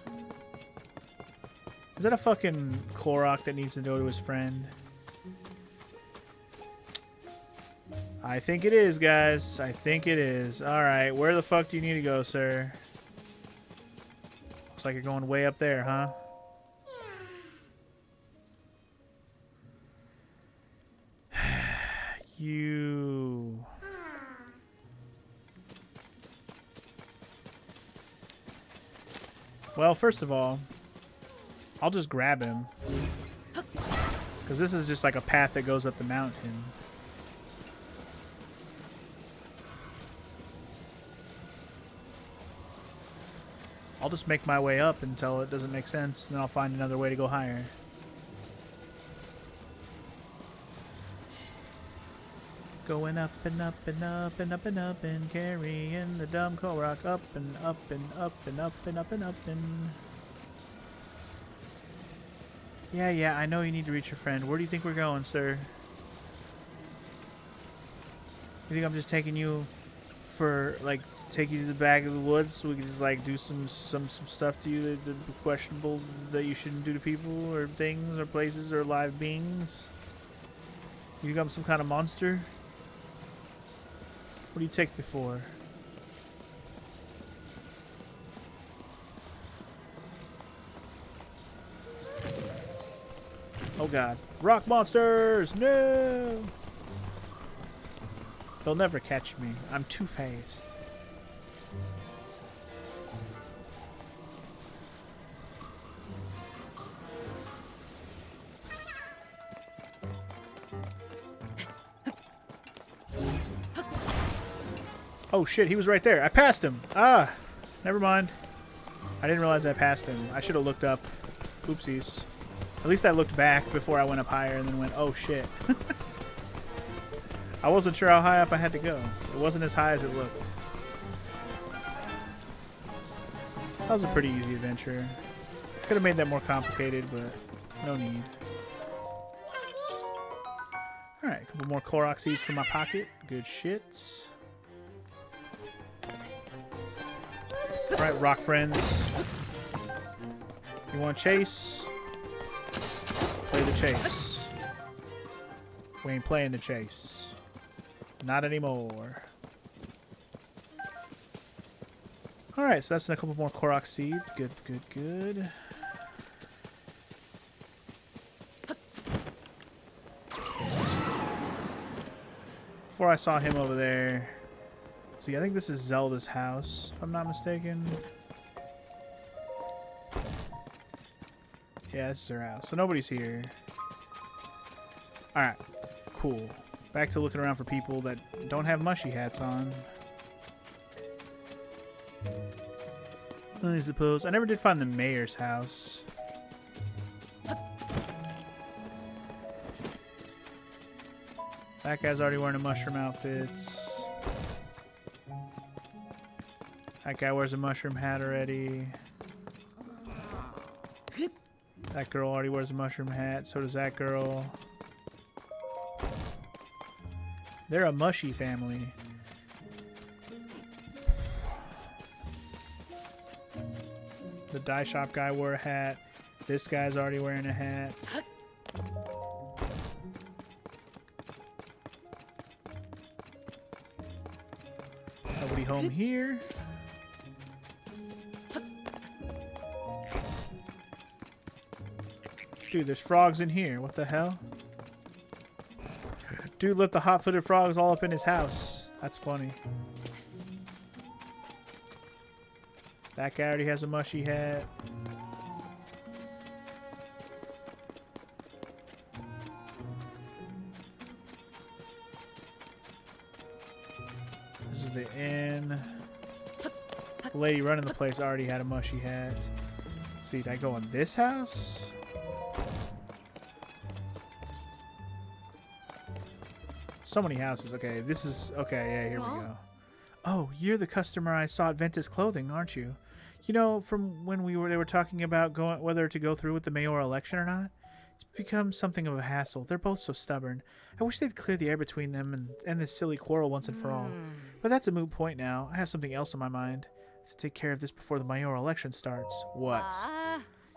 Is that a fucking Korok that needs to go to his friend? I think it is, guys. I think it is. Alright, where the fuck do you need to go, sir? Looks like you're going way up there, huh? You... Well, first of all, I'll just grab him. Because this is just like a path that goes up the mountain. I'll just make my way up until it doesn't make sense, and then I'll find another way to go higher. Going up and up and up and up and up and carrying the dumb Korok up and up and up and up and up and up and... Yeah, I know you need to reach your friend. Where do you think we're going, sir? You think I'm just taking you for, like, take you to the back of the woods so we can just, like, do some stuff to you that questionable that you shouldn't do to people or things or places or live beings? You think I'm some kind of monster? What do you take me for? Oh god. Rock monsters! No! They'll never catch me. I'm too fast. Oh shit, he was right there. I passed him. Ah, never mind. I didn't realize I passed him. I should have looked up. Oopsies. At least I looked back before I went up higher and then went, oh shit. I wasn't sure how high up I had to go. It wasn't as high as it looked. That was a pretty easy adventure. Could have made that more complicated, but no need. Alright, a couple more Korok seeds from my pocket. Good shit. Alright, rock friends. You want to chase? Play the chase. We ain't playing the chase. Not anymore. Alright, so that's a couple more Korok seeds. Good, good, good. Before I saw him over there. Let's see, I think this is Zelda's house, if I'm not mistaken. Yeah, this is her house. So nobody's here. Alright, cool. Back to looking around for people that don't have mushy hats on. I suppose. I never did find the mayor's house. That guy's already wearing a mushroom outfits. That guy wears a mushroom hat already. That girl already wears a mushroom hat. So does that girl. They're a mushy family. The dye shop guy wore a hat. This guy's already wearing a hat. Nobody home here. Dude, there's frogs in here. What the hell? Dude let the hot-footed frogs all up in his house. That's funny. That guy already has a mushy hat. This is the inn. The lady running the place already had a mushy hat. Let's see, did I go in this house? So many houses. Okay, this is... Okay, yeah, here we go. Oh, you're the customer I saw at Ventus Clothing, aren't you? You know, from when they were talking about whether to go through with the mayoral election or not? It's become something of a hassle. They're both so stubborn. I wish they'd clear the air between them and end this silly quarrel once and for all. But that's a moot point now. I have something else on my mind. To take care of this before the mayoral election starts. What?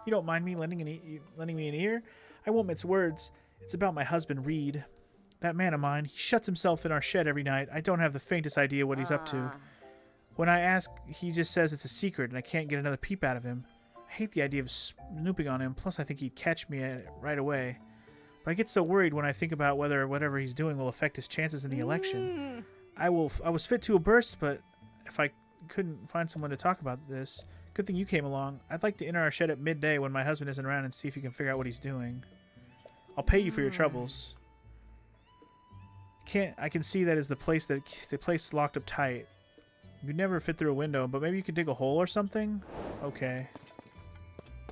You don't mind me lending me an ear? I won't mince words. It's about my husband, Reed. That man of mine, he shuts himself in our shed every night. I don't have the faintest idea what he's up to. When I ask, he just says it's a secret and I can't get another peep out of him. I hate the idea of snooping on him, plus I think he'd catch me at it right away. But I get so worried when I think about whether whatever he's doing will affect his chances in the election. I was fit to a burst, but if I couldn't find someone to talk about this, good thing you came along. I'd like to enter our shed at midday when my husband isn't around and see if you can figure out what he's doing. I'll pay you for your troubles. I can see that is the place locked up tight. You'd never fit through a window, but maybe you could dig a hole or something? Okay.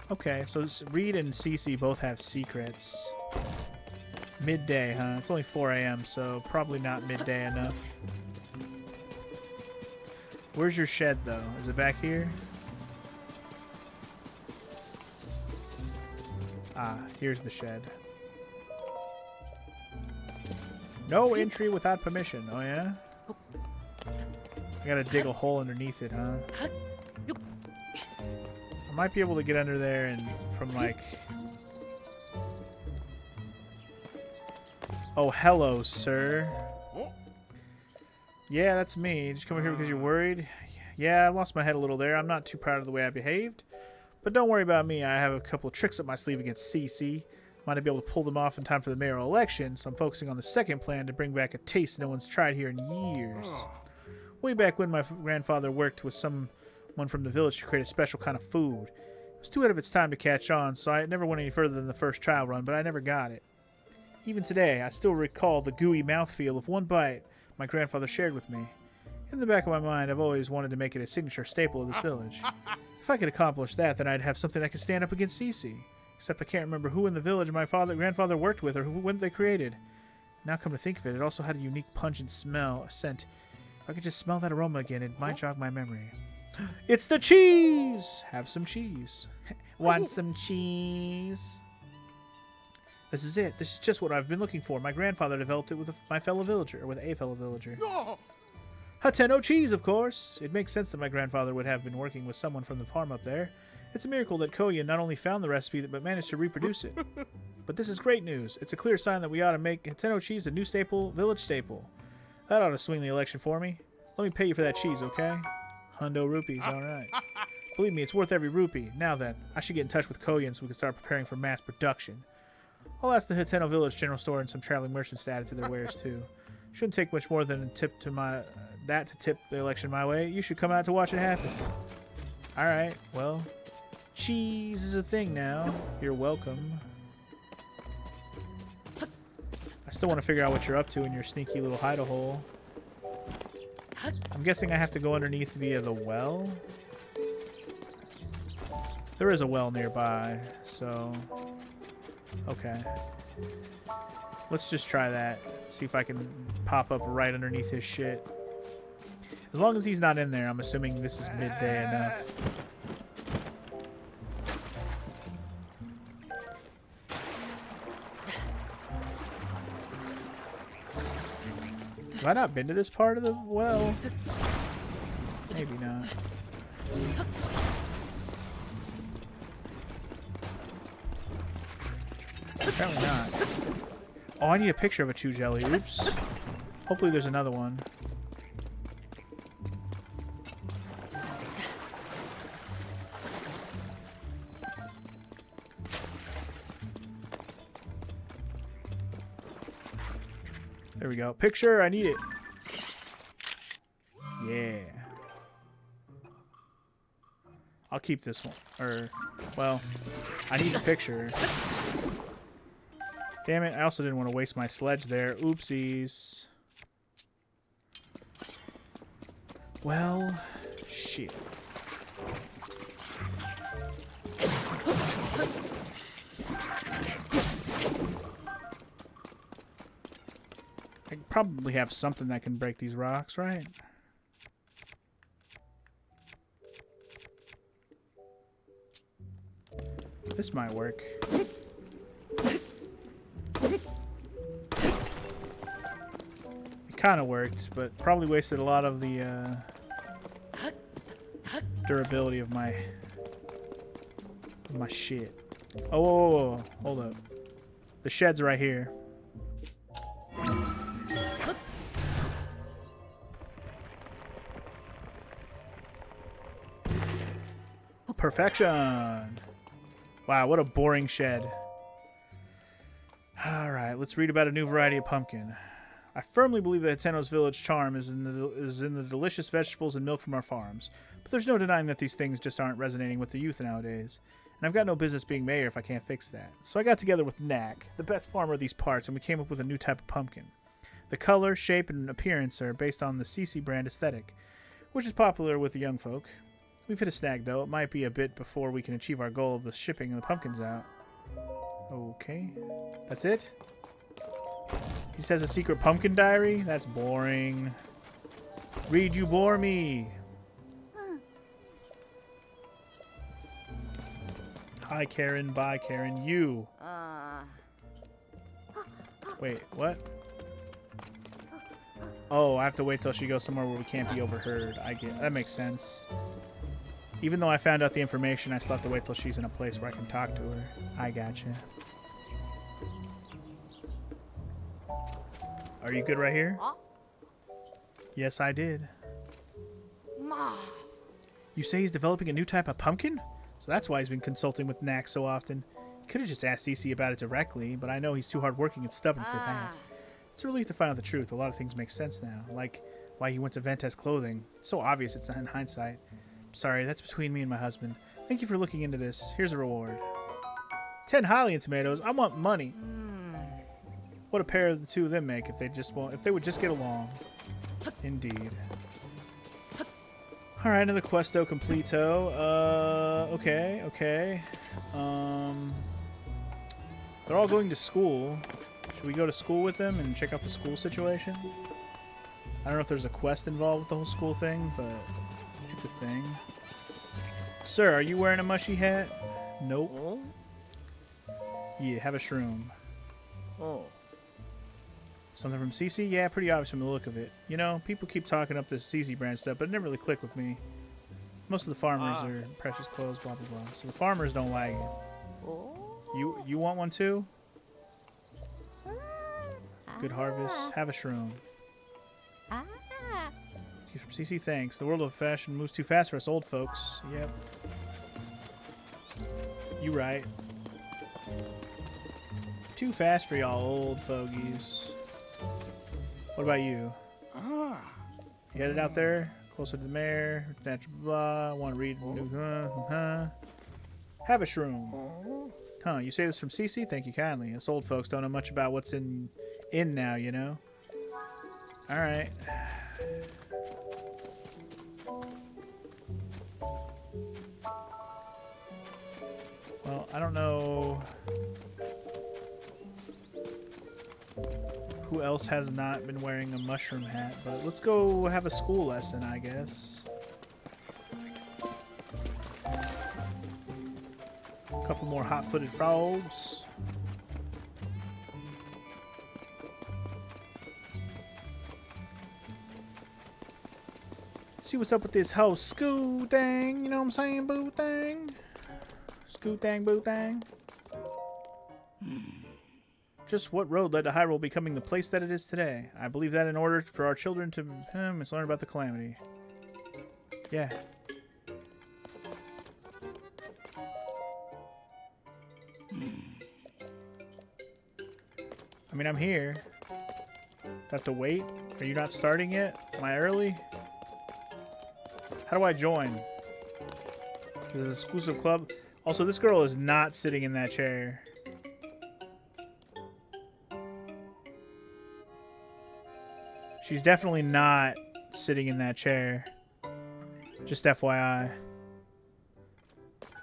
Okay, so Reed and Cece both have secrets. Midday, huh? It's only 4 a.m., so probably not midday enough. Where's your shed, though? Is it back here? Ah, here's the shed. No entry without permission. Oh, yeah? I gotta dig a hole underneath it, huh? I might be able to get under there and from, like... Oh, hello, sir. Oh. Yeah, that's me. Just come here because you're worried? Yeah, I lost my head a little there. I'm not too proud of the way I behaved. But don't worry about me. I have a couple of tricks up my sleeve against CC. Might not be able to pull them off in time for the mayoral election, so I'm focusing on the second plan to bring back a taste no one's tried here in years. Way back when my grandfather worked with someone from the village to create a special kind of food. It was too ahead of its time to catch on, so I never went any further than the first trial run, but I never got it. Even today, I still recall the gooey mouthfeel of one bite my grandfather shared with me. In the back of my mind, I've always wanted to make it a signature staple of this village. If I could accomplish that, then I'd have something that could stand up against Cece. Except I can't remember who in the village my grandfather worked with or when they created. Now come to think of it, it also had a unique pungent scent. If I could just smell that aroma again, it might jog my memory. It's the cheese! Have some cheese. Want some cheese? This is it. This is just what I've been looking for. My grandfather developed it with a fellow villager. No. Hateno cheese, of course. It makes sense that my grandfather would have been working with someone from the farm up there. It's a miracle that Koya not only found the recipe, but managed to reproduce it. But this is great news. It's a clear sign that we ought to make Hateno cheese a new village staple. That ought to swing the election for me. Let me pay you for that cheese, okay? Hundo rupees, alright. Believe me, it's worth every rupee. Now then, I should get in touch with Koyan so we can start preparing for mass production. I'll ask the Hateno Village General Store and some traveling merchants to add it to their wares, too. Shouldn't take much more than a tip to tip the election my way. You should come out to watch it happen. Alright, well, cheese is a thing now. You're welcome. I still want to figure out what you're up to in your sneaky little hide-a-hole. I'm guessing I have to go underneath via the well. There is a well nearby, so... Okay. Let's just try that. See if I can pop up right underneath his shit. As long as he's not in there, I'm assuming this is midday enough. Have I not been to this part of the well? Maybe not. Apparently not. Oh, I need a picture of a chew jelly. Oops. Hopefully there's another one. There we go. Picture, I need it. Yeah. I'll keep this one. Or, well, I need a picture. Damn it, I also didn't want to waste my sledge there. Oopsies. Well, shit. I probably have something that can break these rocks, right? This might work. It kind of worked, but probably wasted a lot of the durability of my shit. Oh, whoa, whoa, whoa. Hold up. The shed's right here. Perfection! Wow, what a boring shed. Alright, let's read about a new variety of pumpkin. I firmly believe that Hateno's village charm is in the delicious vegetables and milk from our farms. But there's no denying that these things just aren't resonating with the youth nowadays. And I've got no business being mayor if I can't fix that. So I got together with Knack, the best farmer of these parts, and we came up with a new type of pumpkin. The color, shape, and appearance are based on the CC brand aesthetic, which is popular with the young folk. We've hit a snag, though. It might be a bit before we can achieve our goal of the shipping the pumpkins out. Okay. That's it? He says a secret pumpkin diary? That's boring. Read, you bore me. Hi, Karen. Bye, Karen. You. Wait, what? Oh, I have to wait till she goes somewhere where we can't be overheard. I get that makes sense. Even though I found out the information, I still have to wait till she's in a place where I can talk to her. I gotcha. Are you good right here? Huh? Yes, I did. Ma. You say he's developing a new type of pumpkin? So that's why he's been consulting with Knack so often. He could have just asked Cece about it directly, but I know he's too hardworking and stubborn for that. It's a relief to find out the truth. A lot of things make sense now, like why he went to Ventus Clothing. It's so obvious it's not in hindsight. Sorry, that's between me and my husband. Thank you for looking into this. Here's a reward. 10 Hylian tomatoes. I want money. What a pair of the two of them make if they would just get along. Indeed. Alright, another questo completo. Okay. They're all going to school. Should we go to school with them and check out the school situation? I don't know if there's a quest involved with the whole school thing, but it's a thing. Sir, are you wearing a mushy hat? Nope. Yeah, have a shroom. Oh. Something from Cece? Yeah, pretty obvious from the look of it. You know, people keep talking up this Cece brand stuff, but it never really clicked with me. Most of the farmers are precious clothes, blah, blah, blah. So the farmers don't like it. You want one too? Good harvest. Have a shroom. She's from CC, thanks. The world of fashion moves too fast for us old folks. Yep. You right. Too fast for y'all old fogies. What about you? You headed out there? Closer to the mayor? Natural blah. Want to read? Have a shroom. Huh, you say this from CC? Thank you kindly. Us old folks don't know much about what's in now, you know? Alright. Well, I don't know who else has not been wearing a mushroom hat, but let's go have a school lesson, I guess. A couple more hot-footed frogs. See what's up with this whole school thing, you know what I'm saying, boo thing? School thing, boo thing. Just what road led to Hyrule becoming the place that it is today? I believe that in order for our children to learn about the calamity. Yeah. I mean, I'm here. Do I have to wait? Are you not starting yet? Am I early? How do I join? This is an exclusive club. Also, this girl is not sitting in that chair. She's definitely not sitting in that chair. Just FYI.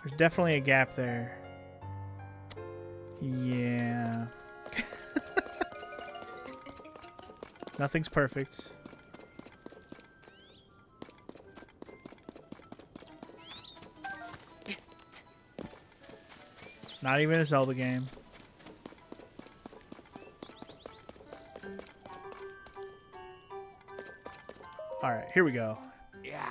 There's definitely a gap there. Yeah. Nothing's perfect. Not even a Zelda game. Alright, here we go. Yeah.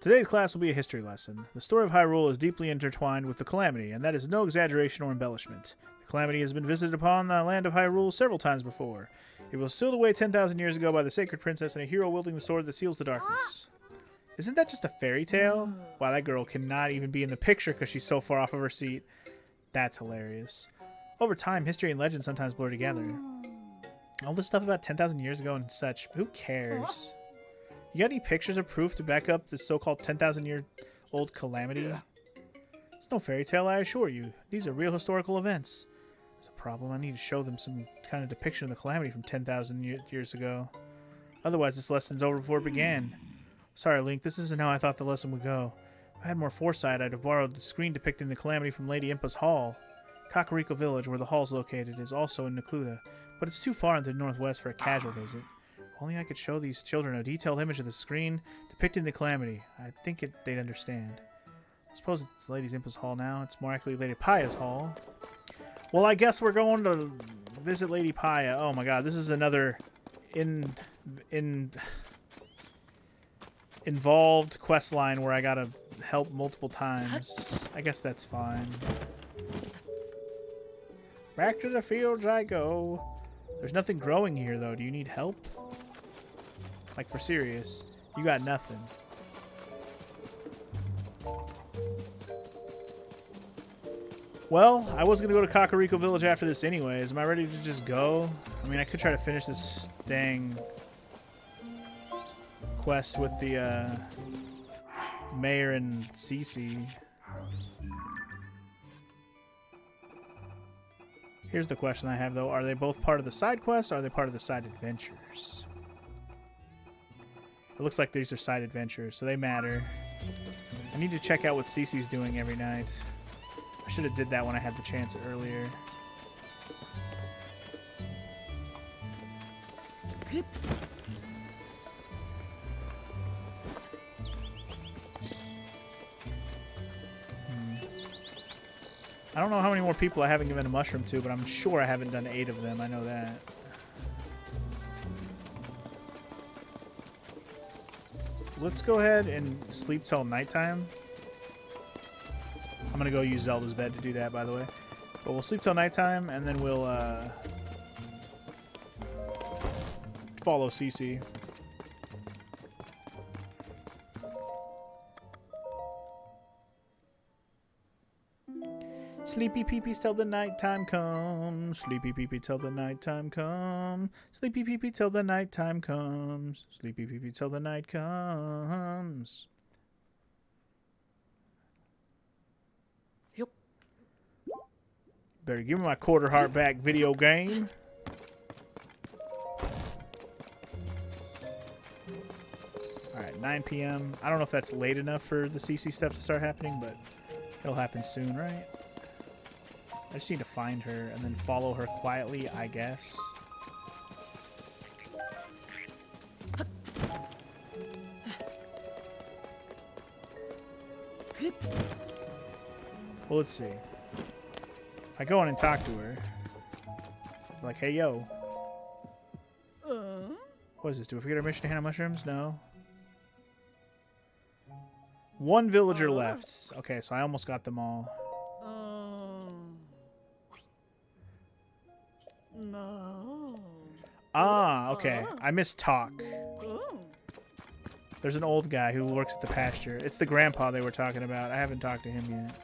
Today's class will be a history lesson. The story of Hyrule is deeply intertwined with the Calamity, and that is no exaggeration or embellishment. The Calamity has been visited upon the land of Hyrule several times before. It was sealed away 10,000 years ago by the Sacred Princess and a hero wielding the sword that seals the darkness. Isn't that just a fairy tale? Wow, that girl cannot even be in the picture because she's so far off of her seat. That's hilarious. Over time, history and legend sometimes blur together. All this stuff about 10,000 years ago and such, who cares? You got any pictures or proof to back up this so-called 10,000-year-old calamity? It's no fairy tale, I assure you. These are real historical events. It's a problem. I need to show them some kind of depiction of the calamity from 10,000 years ago. Otherwise, this lesson's over before it began. Sorry, Link, this isn't how I thought the lesson would go. If I had more foresight, I'd have borrowed the screen depicting the calamity from Lady Impa's Hall. Kakariko Village, where the hall's located, is also in Necluda, but it's too far into the northwest for a casual visit. If only I could show these children a detailed image of the screen depicting the calamity. I think they'd understand. I suppose it's Lady Impa's Hall now. It's more accurately Lady Paya's Hall. Well, I guess we're going to visit Lady Paya. Oh my god, this is another involved quest line where I gotta help multiple times. I guess that's fine. Back to the fields I go. There's nothing growing here, though. Do you need help? Like, for serious. You got nothing. Well, I was going to go to Kakariko Village after this anyways. Am I ready to just go? I mean, I could try to finish this dang quest with the mayor and Cece. Here's the question I have, though. Are they both part of the side quests, or are they part of the side adventures? It looks like these are side adventures, so they matter. I need to check out what Cece's doing every night. I should have did that when I had the chance earlier. I don't know how many more people I haven't given a mushroom to, but I'm sure I haven't done 8 of them. I know that. Let's go ahead and sleep till nighttime. I'm gonna go use Zelda's bed to do that, by the way. But we'll sleep till nighttime, and then we'll follow Cece. Sleepy peepees till the nighttime comes. Sleepy peepee till the nighttime comes. Sleepy peepee till the nighttime comes. Sleepy peepee till the night comes. Better give me my quarter heart back, video game. Alright, 9 p.m. I don't know if that's late enough for the CC stuff to start happening, but it'll happen soon, right? I just need to find her and then follow her quietly, I guess. Well, let's see. I go in and talk to her. Like, hey, yo. What is this? Do we forget our mission to hand out mushrooms? No. 1 villager left. Okay, so I almost got them all. Ah, okay. I missed talk. There's an old guy who works at the pasture. It's the grandpa they were talking about. I haven't talked to him yet.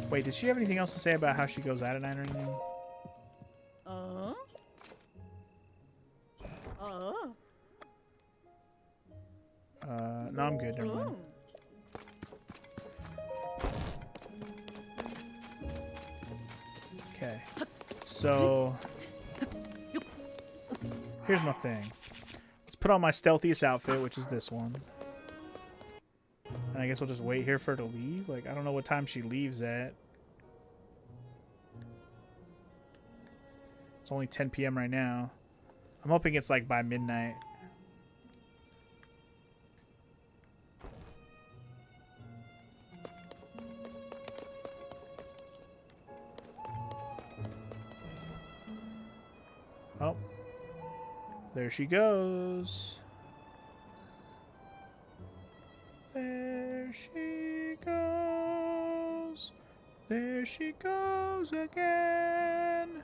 Wait, did she have anything else to say about how she goes out at night or anything? No, I'm good. Never mind. Okay. So, here's my thing. Let's put on my stealthiest outfit, which is this one. And I guess we'll just wait here for her to leave. Like, I don't know what time she leaves at. It's only 10 p.m. right now. I'm hoping it's like by midnight. Oh. There she goes. There she goes. There she goes again.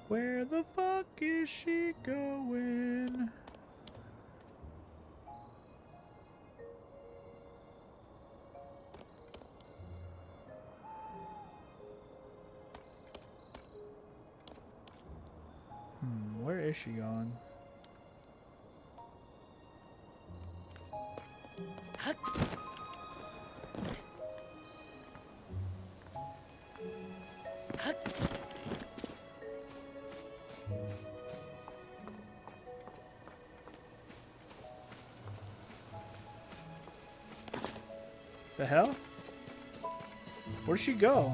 Where the fuck is she going? Where is she going? The hell? Where'd she go?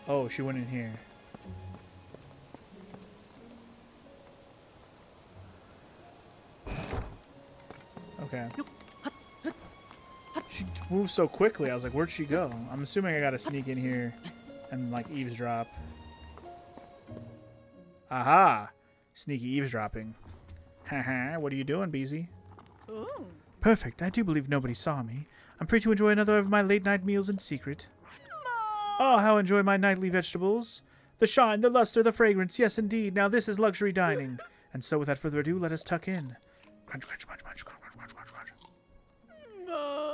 Oh, she went in here. Okay. She moved so quickly, I was like, where'd she go? I'm assuming I gotta sneak in here and, like, eavesdrop. Aha! Sneaky eavesdropping. Haha, what are you doing, Beezy? Perfect. I do believe nobody saw me. I'm free to enjoy another of my late-night meals in secret. Oh, how I enjoy my nightly vegetables. The shine, the luster, the fragrance. Yes, indeed. Now this is luxury dining. And so, without further ado, let us tuck in. Crunch, crunch, crunch, crunch, crunch, crunch, crunch, crunch.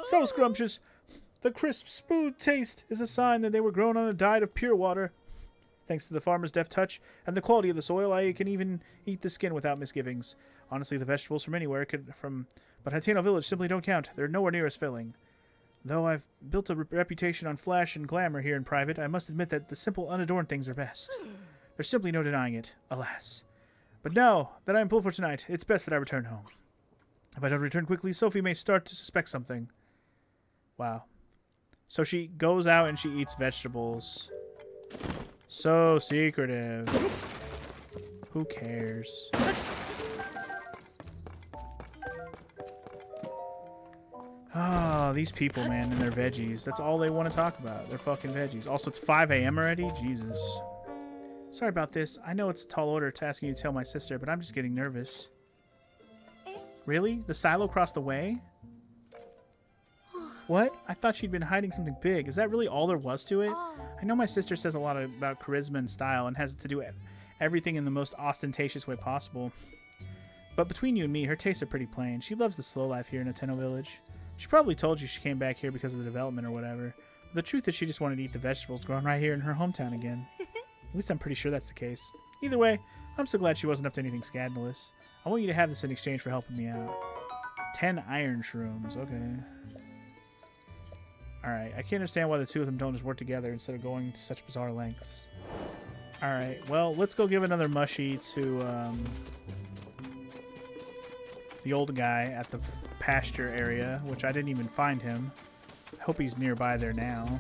So scrumptious. The crisp, smooth taste is a sign that they were grown on a diet of pure water. Thanks to the farmer's deft touch and the quality of the soil, I can even eat the skin without misgivings. Honestly, the vegetables from anywhere but Hateno Village simply don't count. They're nowhere near as filling. Though I've built a reputation on flash and glamour here in private, I must admit that the simple, unadorned things are best. There's simply no denying it, alas. But now that I am full for tonight, it's best that I return home. If I don't return quickly, Sophie may start to suspect something. Wow. So she goes out and she eats vegetables. So secretive. Who cares? Oh, these people, man, and their veggies. That's all they want to talk about. Their fucking veggies. Also, it's 5 a.m. already? Jesus. Sorry about this. I know it's a tall order to asking you to tell my sister, but I'm just getting nervous. Really? The silo across the way? What? I thought she'd been hiding something big. Is that really all there was to it? I know my sister says a lot about charisma and style and has to do everything in the most ostentatious way possible. But between you and me, her tastes are pretty plain. She loves the slow life here in Hateno Village. She probably told you she came back here because of the development or whatever. But the truth is she just wanted to eat the vegetables grown right here in her hometown again. At least I'm pretty sure that's the case. Either way, I'm so glad she wasn't up to anything scandalous. I want you to have this in exchange for helping me out. 10 iron shrooms. Okay. Alright, I can't understand why the two of them don't just work together instead of going to such bizarre lengths. Alright, well, let's go give another mushy to the old guy at the pasture area, which I didn't even find him. I hope he's nearby there now.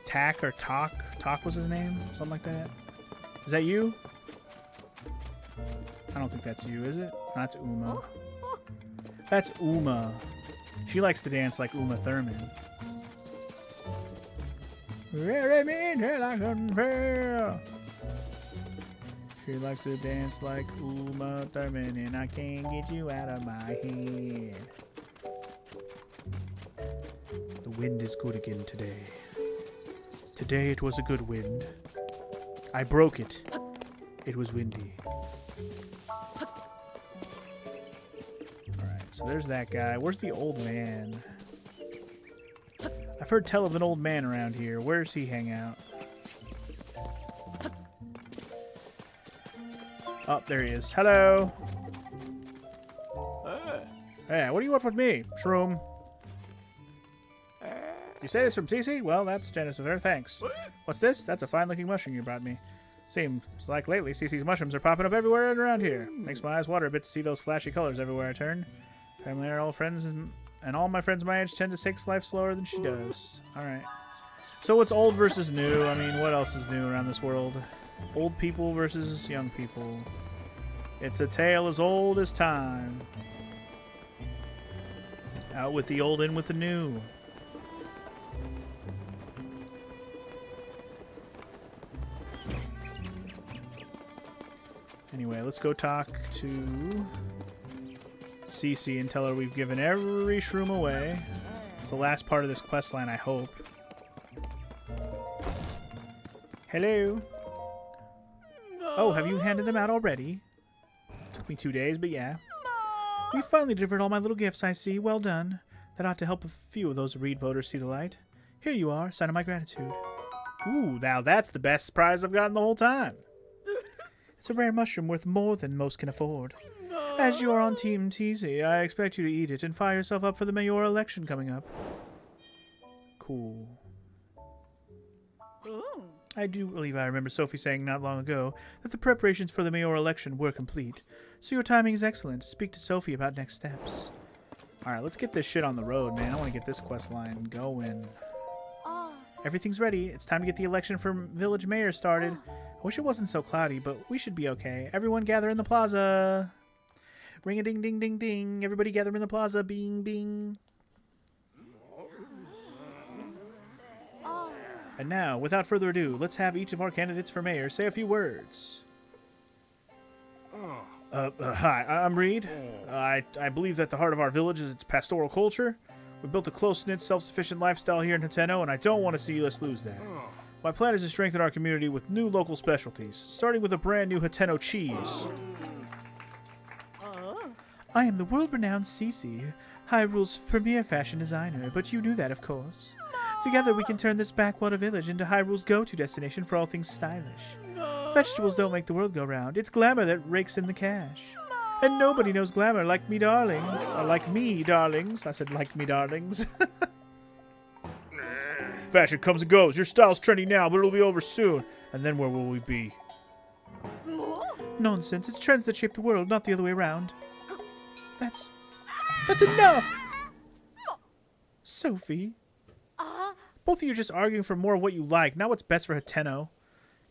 Tack or Talk? Talk was his name? Something like that? Is that you? I don't think that's you, is it? No, that's Uma. That's Uma. She likes to dance like Uma Thurman. She likes to dance like Uma Thurman, and I can't get you out of my head. The wind is good again today. Today it was a good wind. I broke it. It was windy. So there's that guy. Where's the old man? I've heard tell of an old man around here. Where's he hang out? Oh, there he is. Hello. Hey, what do you want with me? Shroom. You say this from Cece? Well, that's generous of her. Thanks. What's this? That's a fine-looking mushroom you brought me. Seems like lately Cece's mushrooms are popping up everywhere around here. Makes my eyes water a bit to see those flashy colors everywhere I turn. Family are all friends, and all my friends my age tend to take life slower than she does. Alright. So what's old versus new? I mean, what else is new around this world? Old people versus young people. It's a tale as old as time. Out with the old, in with the new. Anyway, let's go talk to Cece and tell her we've given every shroom away. It's the last part of this quest line, I hope. Hello. Oh, have you handed them out already? Took me 2 days, but yeah. We finally delivered all my little gifts, I see. Well done. That ought to help a few of those Reed voters see the light. Here you are, sign of my gratitude. Ooh, now that's the best prize I've gotten the whole time. It's a rare mushroom worth more than most can afford. As you are on Team TZ, I expect you to eat it and fire yourself up for the mayoral election coming up. Cool. I do believe I remember Sophie saying not long ago that the preparations for the mayoral election were complete. So your timing is excellent. Speak to Sophie about next steps. Alright, let's get this shit on the road, man. I want to get this quest line going. Everything's ready. It's time to get the election for village mayor started. I wish it wasn't so cloudy, but we should be okay. Everyone gather in the plaza. Ring-a-ding-ding-ding-ding. Everybody gather in the plaza. Bing-bing. And now, without further ado, let's have each of our candidates for mayor say a few words. Hi, I'm Reed. I believe that the heart of our village is its pastoral culture. We built a close-knit, self-sufficient lifestyle here in Hateno, and I don't want to see us lose that. My plan is to strengthen our community with new local specialties, starting with a brand new Hateno cheese. I am the world-renowned Cece, Hyrule's premier fashion designer, but you knew that, of course. Together we can turn this backwater village into Hyrule's go-to destination for all things stylish. Vegetables don't make the world go round. It's glamour that rakes in the cash. And nobody knows glamour like me darlings. Or like me darlings. I said like me darlings. Fashion comes and goes. Your style's trendy now, but it'll be over soon. And then where will we be? Nonsense. It's trends that shape the world, not the other way around. That's enough! Sophie. Both of you are just arguing for more of what you like, not what's best for Hateno.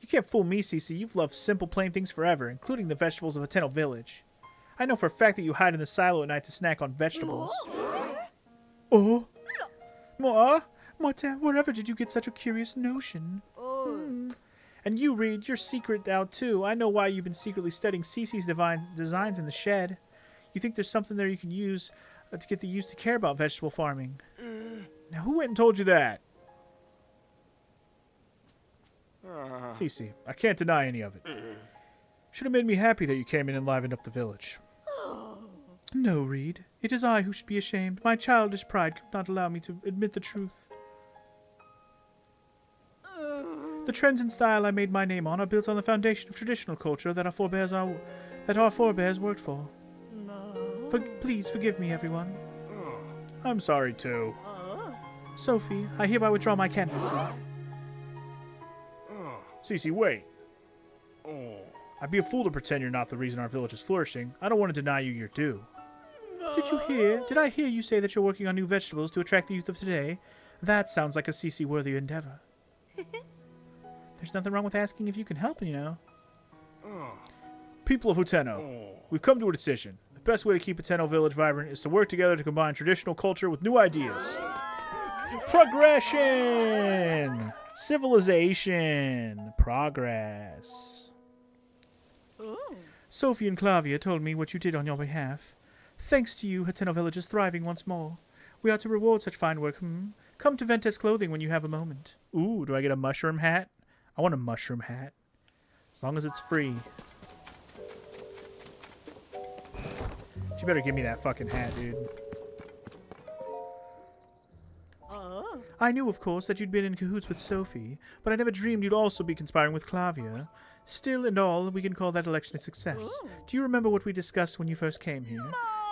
You can't fool me, Cece. You've loved simple, plain things forever, including the vegetables of Hateno Village. I know for a fact that you hide in the silo at night to snack on vegetables. Oh? Wherever did you get such a curious notion? And you, Reed, your secret out too. I know why you've been secretly studying Cece's designs in the shed. You think there's something there you can use to get the youth to care about vegetable farming. Now, who went and told you that? Cece, I can't deny any of it. Should have made me happy that you came in and livened up the village. No, Reed. It is I who should be ashamed. My childish pride could not allow me to admit the truth. The trends and style I made my name on are built on the foundation of traditional culture that our forebears worked for. Please forgive me, everyone. I'm sorry, too. Sophie, I hereby withdraw my candidacy. Cece, wait. I'd be a fool to pretend you're not the reason our village is flourishing. I don't want to deny you your due. Did I hear you say that you're working on new vegetables to attract the youth of today? That sounds like a Cece-worthy endeavor. There's nothing wrong with asking if you can help, you know. People of Hateno, we've come to a decision. The best way to keep Hateno Village vibrant is to work together to combine traditional culture with new ideas. Progression! Civilization! Progress. Sophie and Clavia told me what you did on your behalf. Thanks to you, Hateno Village is thriving once more. We are to reward such fine work. Come to Ventes Clothing when you have a moment. Ooh, do I get a mushroom hat? I want a mushroom hat. As long as it's free. You better give me that fucking hat, dude. I knew, of course, that you'd been in cahoots with Sophie, but I never dreamed you'd also be conspiring with Clavia. Still and all, we can call that election a success. Do you remember what we discussed when you first came here?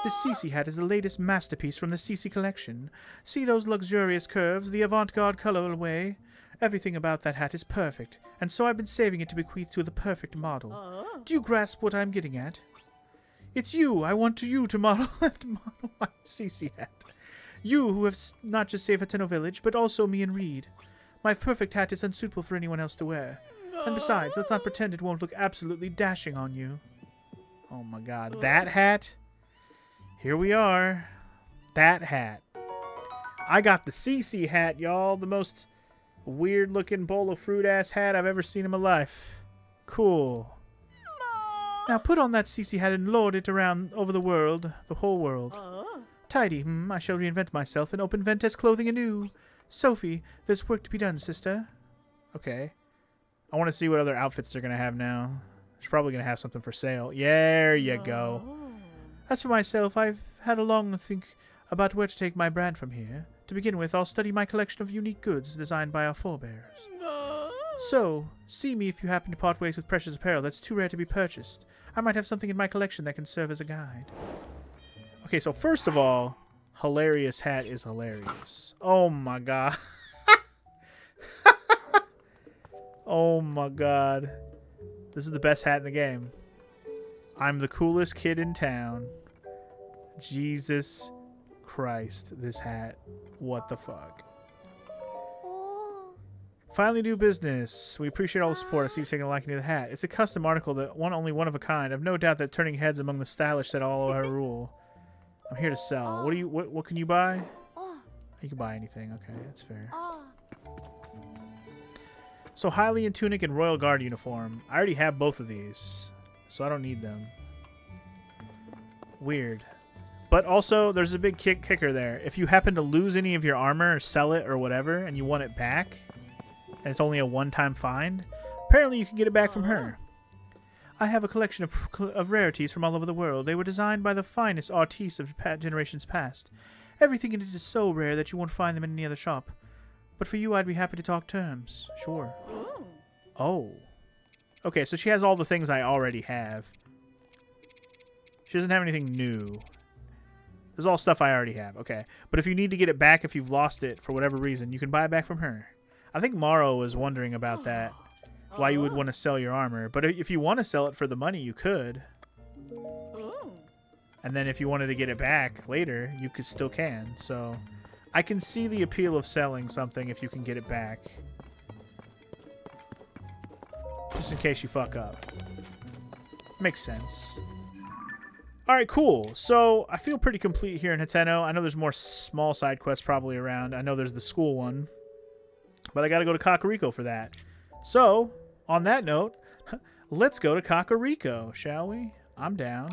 This Cece hat is the latest masterpiece from the Cece collection. See those luxurious curves, the avant-garde colorway? Everything about that hat is perfect, and so I've been saving it to bequeath to the perfect model. Do you grasp what I'm getting at? It's you. I want you to model my Cece hat. You who have not just saved Hateno Village, but also me and Reed. My perfect hat is unsuitable for anyone else to wear. And besides, let's not pretend it won't look absolutely dashing on you. Oh my god. That hat? Here we are. That hat. I got the Cece hat, y'all. The most weird-looking bowl of fruit-ass hat I've ever seen in my life. Cool. Now put on that Cece hat and lord it around over the world. The whole world. Tidy. I shall reinvent myself and open Ventes Clothing anew. Sophie, there's work to be done, sister. Okay. I want to see what other outfits they're going to have now. She's probably going to have something for sale. There you go. As for myself, I've had a long think about where to take my brand from here. To begin with, I'll study my collection of unique goods designed by our forebears. So, see me if you happen to part ways with precious apparel that's too rare to be purchased. I might have something in my collection that can serve as a guide. Okay, so first of all, hilarious hat is hilarious. Oh my god. Oh my god. This is the best hat in the game. I'm the coolest kid in town. Jesus Christ, this hat. What the fuck? Finally do business. We appreciate all the support. I see you've taken a liking to the hat. It's a custom article that only one of a kind. I've no doubt that turning heads among the stylish set all her rule. I'm here to sell. What can you buy? You can buy anything. Okay, that's fair. So Hylian tunic and Royal Guard uniform. I already have both of these, so I don't need them. Weird. But also, there's a big kicker there. If you happen to lose any of your armor or sell it or whatever, and you want it back, and it's only a one-time find. Apparently, you can get it back from her. I have a collection of rarities from all over the world. They were designed by the finest artistes of generations past. Everything in it is so rare that you won't find them in any other shop. But for you, I'd be happy to talk terms. Sure. Ooh. Oh. Okay, so she has all the things I already have. She doesn't have anything new. This is all stuff I already have. Okay. But if you need to get it back, if you've lost it for whatever reason, you can buy it back from her. I think Morrow was wondering about that. Why you would want to sell your armor. But if you want to sell it for the money, you could. Ooh. And then if you wanted to get it back later, you could still can. So I can see the appeal of selling something if you can get it back. Just in case you fuck up. Makes sense. Alright, cool. So I feel pretty complete here in Hateno. I know there's more small side quests probably around. I know there's the school one. But I gotta go to Kakariko for that. So, on that note, let's go to Kakariko, shall we? I'm down.